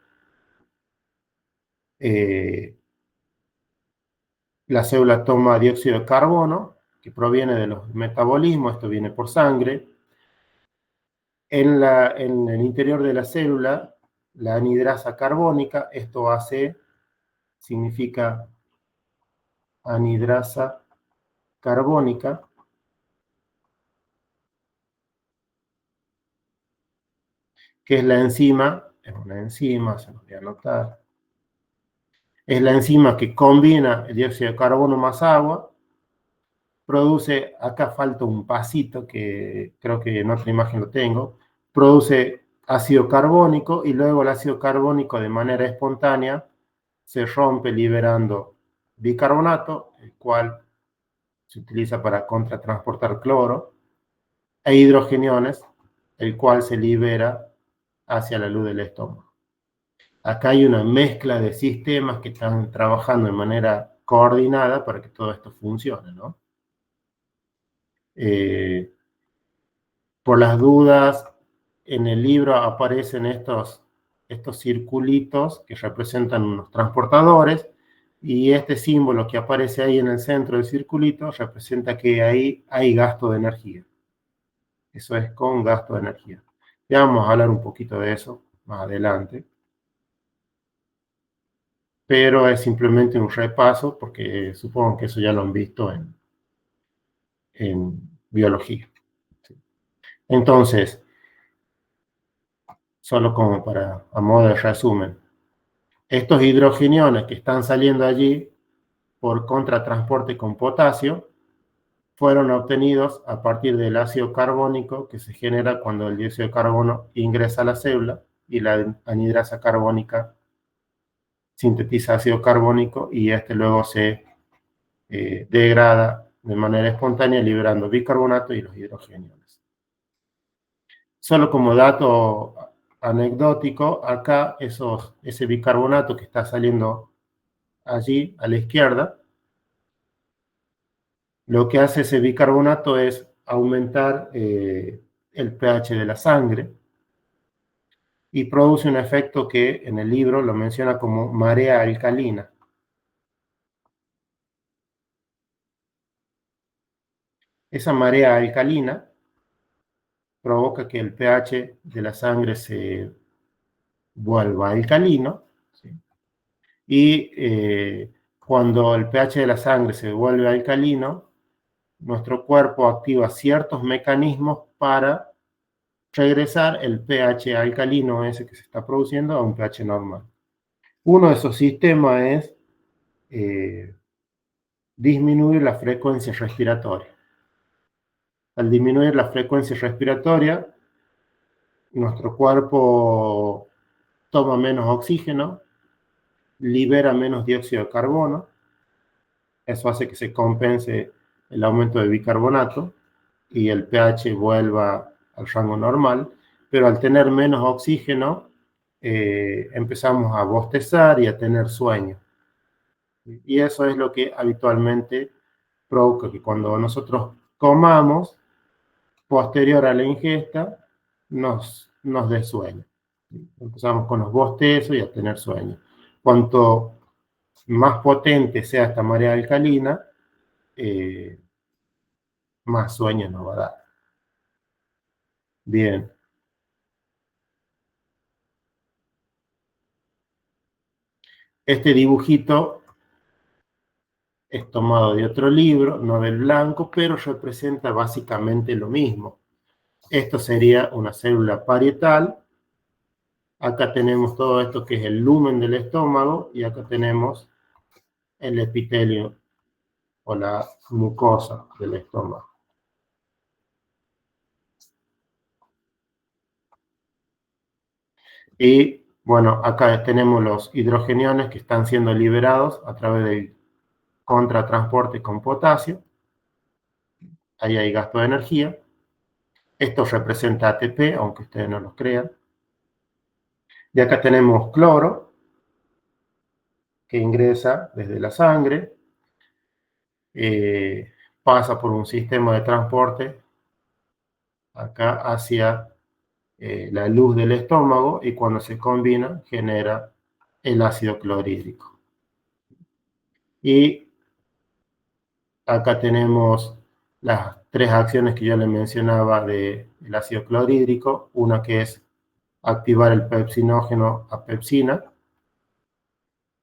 la célula toma dióxido de carbono, que proviene de los metabolismos, esto viene por sangre. En el interior de la célula, la anhidrasa carbónica, esto significa anhidrasa carbónica, que es la enzima, es una enzima, se los voy a anotar, es la enzima que combina el dióxido de carbono más agua, produce, acá falta un pasito que creo que en otra imagen lo tengo, produce ácido carbónico y luego el ácido carbónico de manera espontánea se rompe liberando bicarbonato, el cual se utiliza para contratransportar cloro, e hidrogeniones, el cual se libera hacia la luz del estómago. Acá hay una mezcla de sistemas que están trabajando de manera coordinada para que todo esto funcione, ¿no? Por las dudas, en el libro aparecen estos circulitos que representan unos transportadores, y este símbolo que aparece ahí en el centro del circulito representa que ahí hay gasto de energía. Eso es con gasto de energía. Ya vamos a hablar un poquito de eso más adelante. Pero es simplemente un repaso porque supongo que eso ya lo han visto en biología. Entonces, solo como a modo de resumen, estos hidrogeniones que están saliendo allí por contratransporte con potasio fueron obtenidos a partir del ácido carbónico que se genera cuando el dióxido de carbono ingresa a la célula y la anhidrasa carbónica sintetiza ácido carbónico y este luego se degrada de manera espontánea liberando bicarbonato y los hidrogeniones. Solo como dato anecdótico, acá ese bicarbonato que está saliendo allí a la izquierda, lo que hace ese bicarbonato es aumentar el pH de la sangre, y produce un efecto que en el libro lo menciona como marea alcalina. Esa marea alcalina provoca que el pH de la sangre se vuelva alcalino, ¿sí? Y cuando el pH de la sangre se vuelve alcalino, nuestro cuerpo activa ciertos mecanismos para regresar el pH alcalino ese que se está produciendo a un pH normal. Uno de esos sistemas es disminuir la frecuencia respiratoria. Al disminuir la frecuencia respiratoria, nuestro cuerpo toma menos oxígeno, libera menos dióxido de carbono, eso hace que se compense el aumento de bicarbonato y el pH vuelva al rango normal, pero al tener menos oxígeno empezamos a bostezar y a tener sueño. Y eso es lo que habitualmente provoca que cuando nosotros comamos, posterior a la ingesta, nos dé sueño. Empezamos con los bostezos y a tener sueño. Cuanto más potente sea esta marea alcalina, más sueño nos va a dar. Bien. Este dibujito es tomado de otro libro, no del blanco, pero representa básicamente lo mismo. Esto sería una célula parietal. Acá tenemos todo esto que es el lumen del estómago y acá tenemos el epitelio o la mucosa del estómago. Y bueno, acá tenemos los hidrogeniones que están siendo liberados a través del contratransporte con potasio. Ahí hay gasto de energía. Esto representa ATP, aunque ustedes no lo crean. Y acá tenemos cloro, que ingresa desde la sangre, pasa por un sistema de transporte acá hacia la luz del estómago y cuando se combina genera el ácido clorhídrico. Y acá tenemos las tres acciones que yo les mencionaba del ácido clorhídrico. Una que es activar el pepsinógeno a pepsina.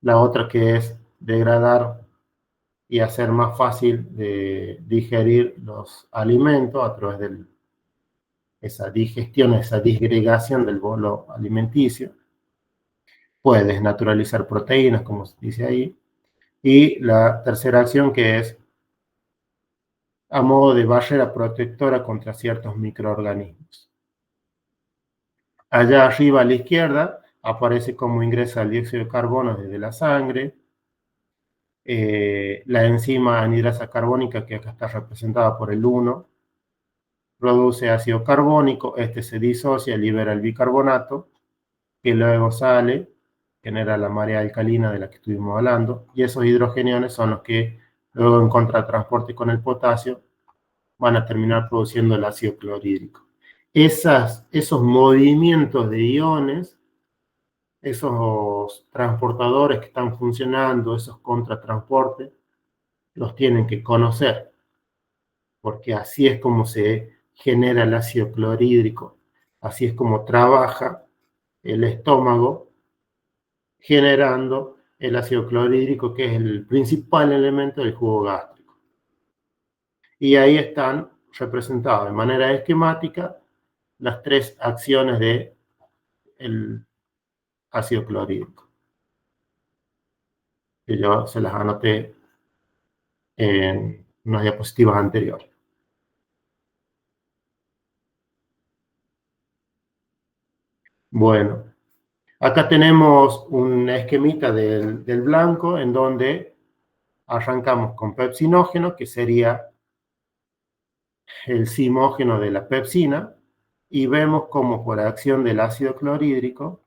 La otra que es degradar y hacer más fácil de digerir los alimentos a través de esa digestión, esa disgregación del bolo alimenticio. Puede desnaturalizar proteínas, como se dice ahí. Y la tercera acción que es a modo de barrera protectora contra ciertos microorganismos. Allá arriba a la izquierda aparece cómo ingresa el dióxido de carbono desde la sangre. La enzima anhidrasa carbónica, que acá está representada por el 1, produce ácido carbónico, este se disocia, libera el bicarbonato, que luego sale, genera la marea alcalina de la que estuvimos hablando, y esos hidrogeniones son los que luego en contratransporte con el potasio van a terminar produciendo el ácido clorhídrico. Esos movimientos de iones, esos transportadores que están funcionando, esos contratransportes, los tienen que conocer, porque así es como se genera el ácido clorhídrico, así es como trabaja el estómago generando el ácido clorhídrico, que es el principal elemento del jugo gástrico. Y ahí están representadas de manera esquemática las tres acciones del ácido clorhídrico, que yo se las anoté en unas diapositivas anteriores. Bueno, acá tenemos un esquemita del blanco en donde arrancamos con pepsinógeno, que sería el simógeno de la pepsina, y vemos cómo por acción del ácido clorhídrico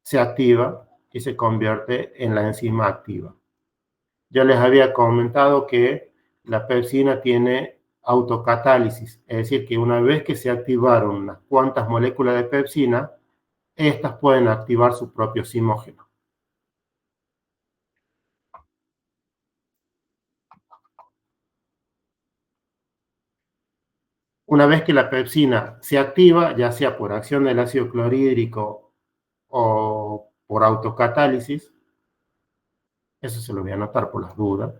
se activa y se convierte en la enzima activa. Yo les había comentado que la pepsina tiene autocatálisis, es decir, que una vez que se activaron unas cuantas moléculas de pepsina, estas pueden activar su propio zimógeno. Una vez que la pepsina se activa, ya sea por acción del ácido clorhídrico o por autocatálisis, eso se lo voy a anotar por las dudas.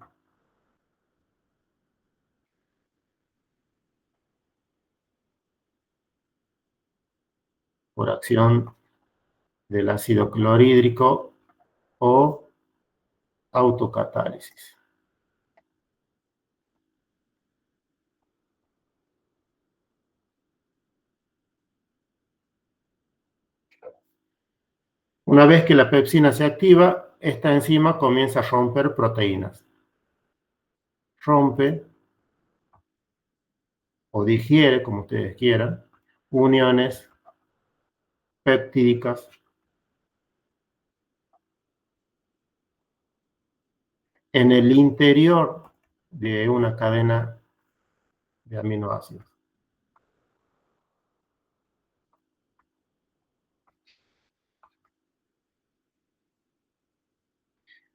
Por acción del ácido clorhídrico o autocatálisis. Una vez que la pepsina se activa, esta enzima comienza a romper proteínas. Rompe o digiere, como ustedes quieran, uniones peptídicas en el interior de una cadena de aminoácidos.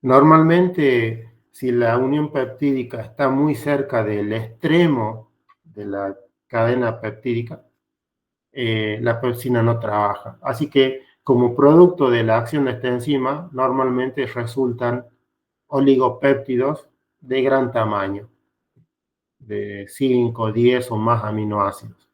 Normalmente, si la unión peptídica está muy cerca del extremo de la cadena peptídica, la pepsina no trabaja. Así que, como producto de la acción de esta enzima, normalmente resultan oligopéptidos de gran tamaño, de 5, 10 o más aminoácidos.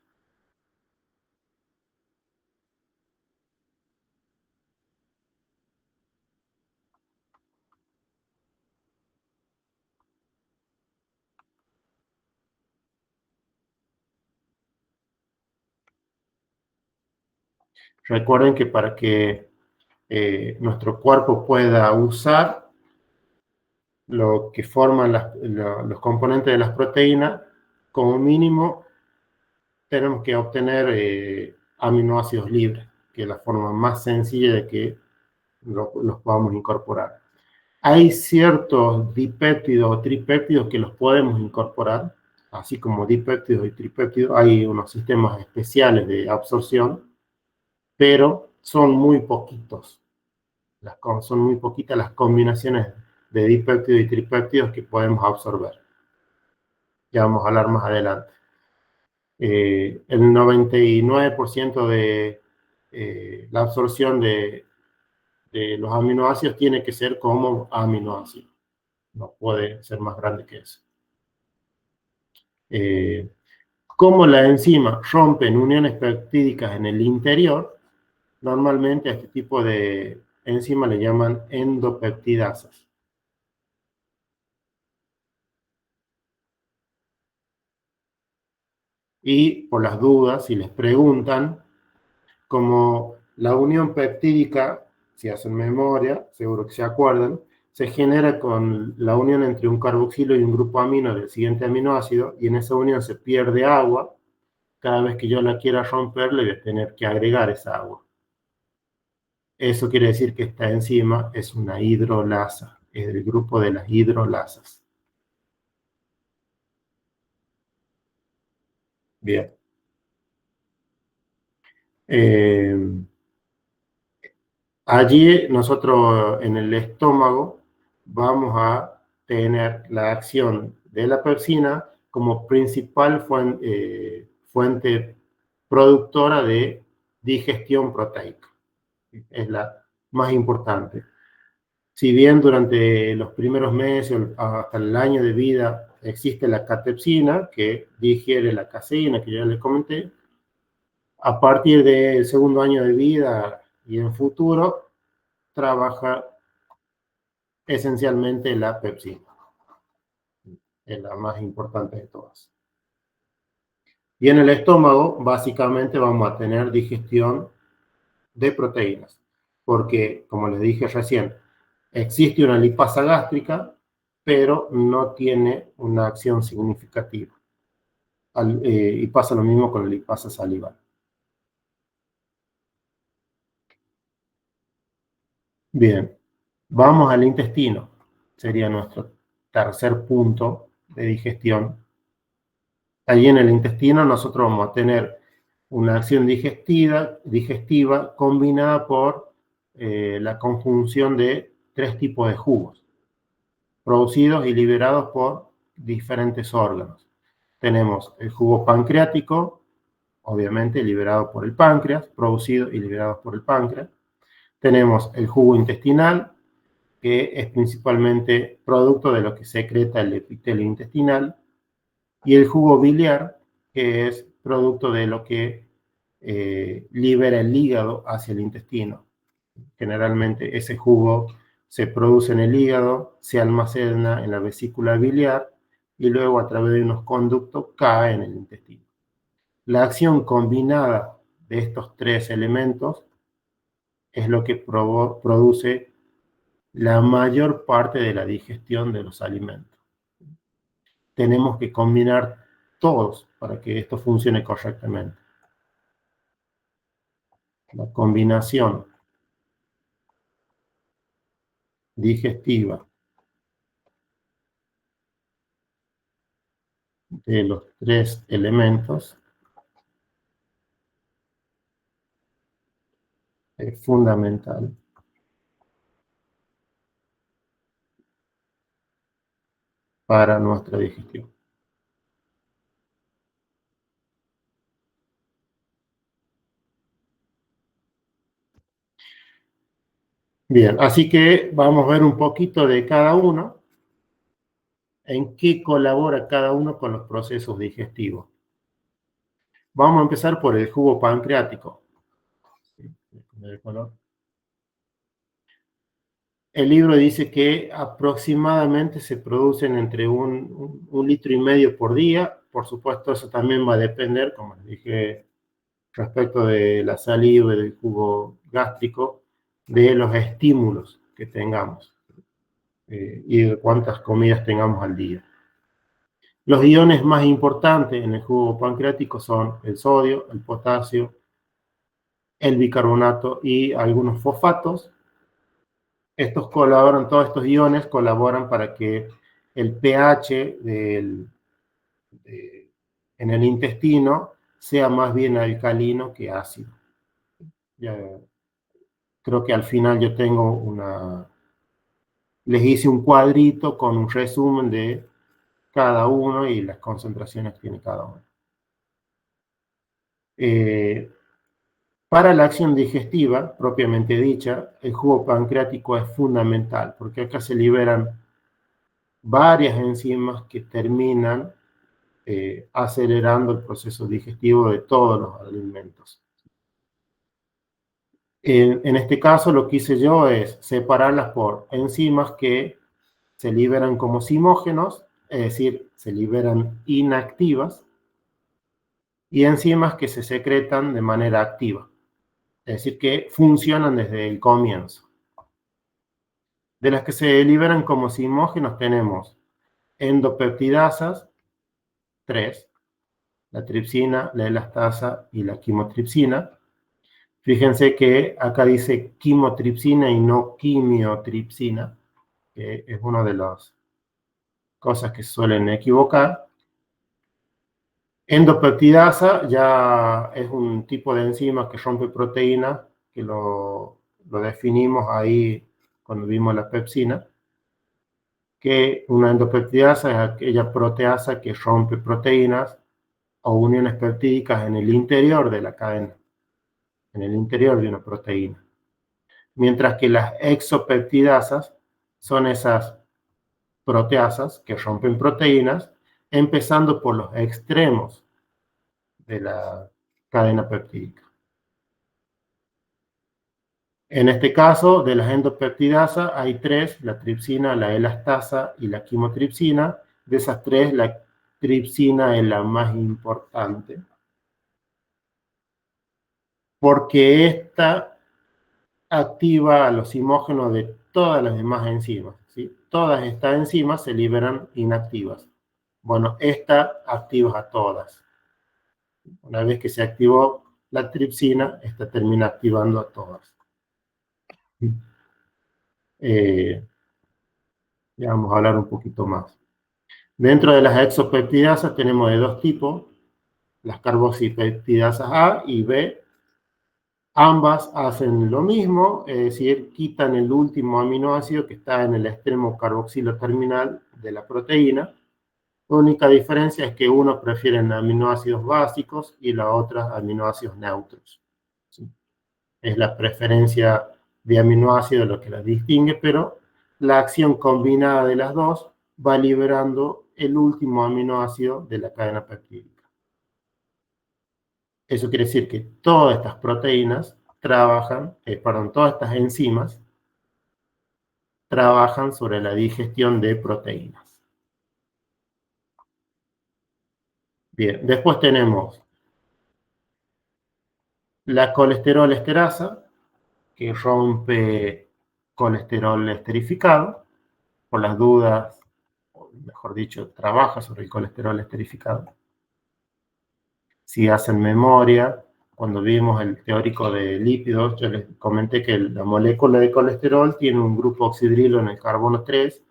Recuerden que para que nuestro cuerpo pueda usar lo que forman los componentes de las proteínas, como mínimo tenemos que obtener aminoácidos libres, que es la forma más sencilla de que los podamos incorporar. Hay ciertos dipéptidos o tripéptidos que los podemos incorporar, así como dipéptidos y tripéptidos. Hay unos sistemas especiales de absorción, pero son muy poquitos. Son muy poquitas las combinaciones de dipéptidos y tripéptidos que podemos absorber. Ya vamos a hablar más adelante. El 99% de la absorción de los aminoácidos tiene que ser como aminoácido. No puede ser más grande que eso. Como la enzima rompe en uniones peptídicas en el interior, normalmente a este tipo de enzima le llaman endopeptidasas. Y por las dudas, si les preguntan, como la unión peptídica, si hacen memoria, seguro que se acuerdan, se genera con la unión entre un carboxilo y un grupo amino del siguiente aminoácido, y en esa unión se pierde agua. Cada vez que yo la quiera romper, le voy a tener que agregar esa agua. Eso quiere decir que esta enzima es una hidrolasa, es del grupo de las hidrolasas. Bien. Allí nosotros en el estómago vamos a tener la acción de la pepsina como principal fuente productora de digestión proteica. Es la más importante. Si bien durante los primeros meses hasta el año de vida existe la catepsina que digiere la caseína que ya les comenté, a partir del segundo año de vida y en futuro trabaja esencialmente la pepsina. Es la más importante de todas. Y en el estómago, básicamente, vamos a tener digestión de proteínas. Porque, como les dije recién, existe una lipasa gástrica, pero no tiene una acción significativa. Y pasa lo mismo con la lipasa salival. Bien, vamos al intestino. Sería nuestro tercer punto de digestión. Allí en el intestino nosotros vamos a tener una acción digestiva combinada por la conjunción de 3 tipos de jugos, producidos y liberados por diferentes órganos. Tenemos el jugo pancreático, obviamente liberado por el páncreas, producido y liberado por el páncreas. Tenemos el jugo intestinal, que es principalmente producto de lo que secreta el epitelio intestinal, y el jugo biliar, que es producto de lo que libera el hígado hacia el intestino. Generalmente ese jugo se produce en el hígado, se almacena en la vesícula biliar y luego a través de unos conductos cae en el intestino. La acción combinada de estos 3 elementos es lo que produce la mayor parte de la digestión de los alimentos. Tenemos que combinar todos para que esto funcione correctamente. La combinación digestiva de los 3 elementos es fundamental para nuestra digestión. Bien, así que vamos a ver un poquito de cada uno, en qué colabora cada uno con los procesos digestivos. Vamos a empezar por el jugo pancreático. El libro dice que aproximadamente se producen entre un litro y medio por día. Por supuesto, eso también va a depender, como les dije, respecto de la saliva y del jugo gástrico, de los estímulos que tengamos y de cuántas comidas tengamos al día. Los iones más importantes en el jugo pancreático son el sodio, el potasio, el bicarbonato y algunos fosfatos. Todos estos iones colaboran para que el pH en el intestino sea más bien alcalino que ácido. Ya, creo que al final yo tengo les hice un cuadrito con un resumen de cada uno y las concentraciones que tiene cada uno. Para la acción digestiva, propiamente dicha, el jugo pancreático es fundamental, porque acá se liberan varias enzimas que terminan acelerando el proceso digestivo de todos los alimentos. En este caso, lo que hice yo es separarlas por enzimas que se liberan como zimógenos, es decir, se liberan inactivas, y enzimas que se secretan de manera activa, es decir, que funcionan desde el comienzo. De las que se liberan como zimógenos tenemos endopeptidasas, 3, la tripsina, la elastasa y la quimotripsina. Fíjense que acá dice quimotripsina y no quimiotripsina, que es una de las cosas que suelen equivocar. Endopeptidasa ya es un tipo de enzima que rompe proteínas, que lo definimos ahí cuando vimos la pepsina, que una endopeptidasa es aquella proteasa que rompe proteínas o uniones peptídicas en el interior de la cadena, en el interior de una proteína. Mientras que las exopeptidasas son esas proteasas que rompen proteínas, empezando por los extremos de la cadena peptídica. En este caso, de las endopeptidasas hay 3, la tripsina, la elastasa y la quimotripsina. De esas 3, la tripsina es la más importante, porque esta activa a los zimógenos de todas las demás enzimas, ¿sí? Todas estas enzimas se liberan inactivas. Bueno, esta activa a todas. Una vez que se activó la tripsina, esta termina activando a todas. Ya vamos a hablar un poquito más. Dentro de las exopeptidasas tenemos de dos tipos, las carboxipeptidasas A y B. Ambas hacen lo mismo, es decir, quitan el último aminoácido que está en el extremo carboxilo terminal de la proteína. La única diferencia es que unos prefieren aminoácidos básicos y la otra aminoácidos neutros. ¿Sí? Es la preferencia de aminoácidos lo que las distingue, pero la acción combinada de las dos va liberando el último aminoácido de la cadena peptídica. Eso quiere decir que todas estas proteínas todas estas enzimas trabajan sobre la digestión de proteínas. Bien, después tenemos la colesterol esterasa, que rompe colesterol esterificado. Por las dudas, o mejor dicho, trabaja sobre el colesterol esterificado. Si hacen memoria, cuando vimos el teórico de lípidos, yo les comenté que la molécula de colesterol tiene un grupo oxidrilo en el carbono 3,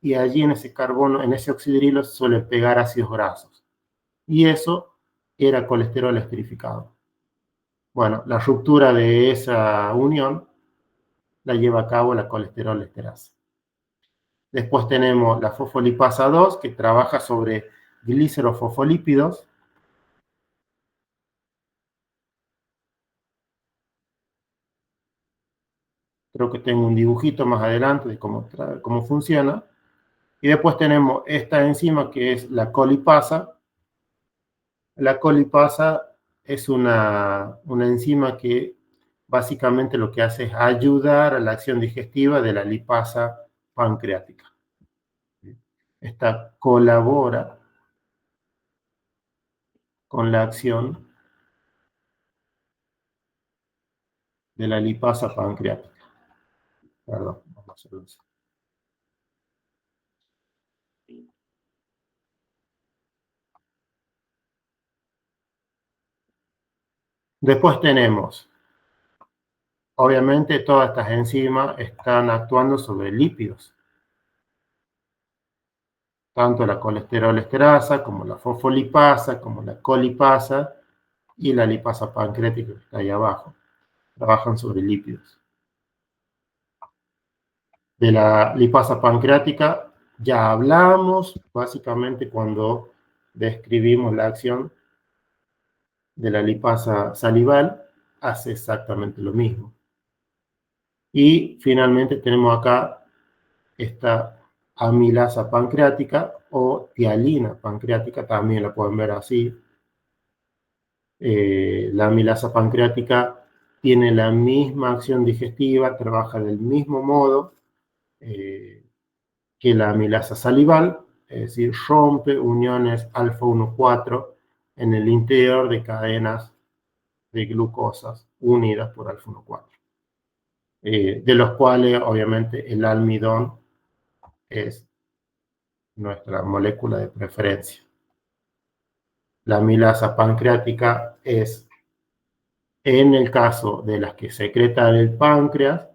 y allí en ese oxidrilo se suelen pegar ácidos grasos. Y eso era colesterol esterificado. Bueno, la ruptura de esa unión la lleva a cabo la colesterol esterasa. Después tenemos la fosfolipasa 2, que trabaja sobre glicerofosfolípidos. Creo que tengo un dibujito más adelante de cómo funciona. Y después tenemos esta enzima que es la colipasa. La colipasa es una enzima que básicamente lo que hace es ayudar a la acción digestiva de la lipasa pancreática. Esta colabora con la acción de la lipasa pancreática. Perdón, vamos a hacerlo así. Después tenemos, obviamente todas estas enzimas están actuando sobre lípidos. Tanto la colesterol esterasa, como la fosfolipasa, como la colipasa y la lipasa pancreática que está ahí abajo. Trabajan sobre lípidos. De la lipasa pancreática ya hablamos, básicamente cuando describimos la acción de la lipasa salival, hace exactamente lo mismo. Y finalmente tenemos acá esta amilasa pancreática o tialina pancreática, también la pueden ver así. La amilasa pancreática tiene la misma acción digestiva, trabaja del mismo modo que la amilasa salival, es decir, rompe uniones alfa-1,4 en el interior de cadenas de glucosas unidas por alfa-1,4, de los cuales obviamente el almidón es nuestra molécula de preferencia. La amilasa pancreática es, en el caso de las que secreta el páncreas,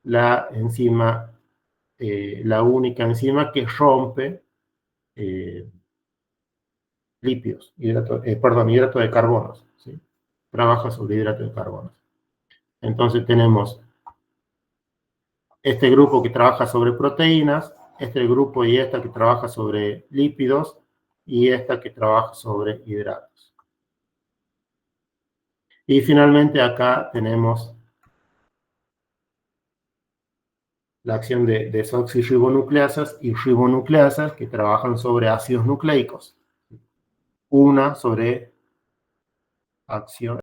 la enzima, la única enzima que rompe lípidos, hidrato de carbonos, ¿sí? Trabaja sobre hidrato de carbonos. Entonces tenemos este grupo que trabaja sobre proteínas, este grupo y esta que trabaja sobre lípidos, y esta que trabaja sobre hidratos. Y finalmente acá tenemos la acción de desoxirribonucleasas y ribonucleasas que trabajan sobre ácidos nucleicos. Una sobre acción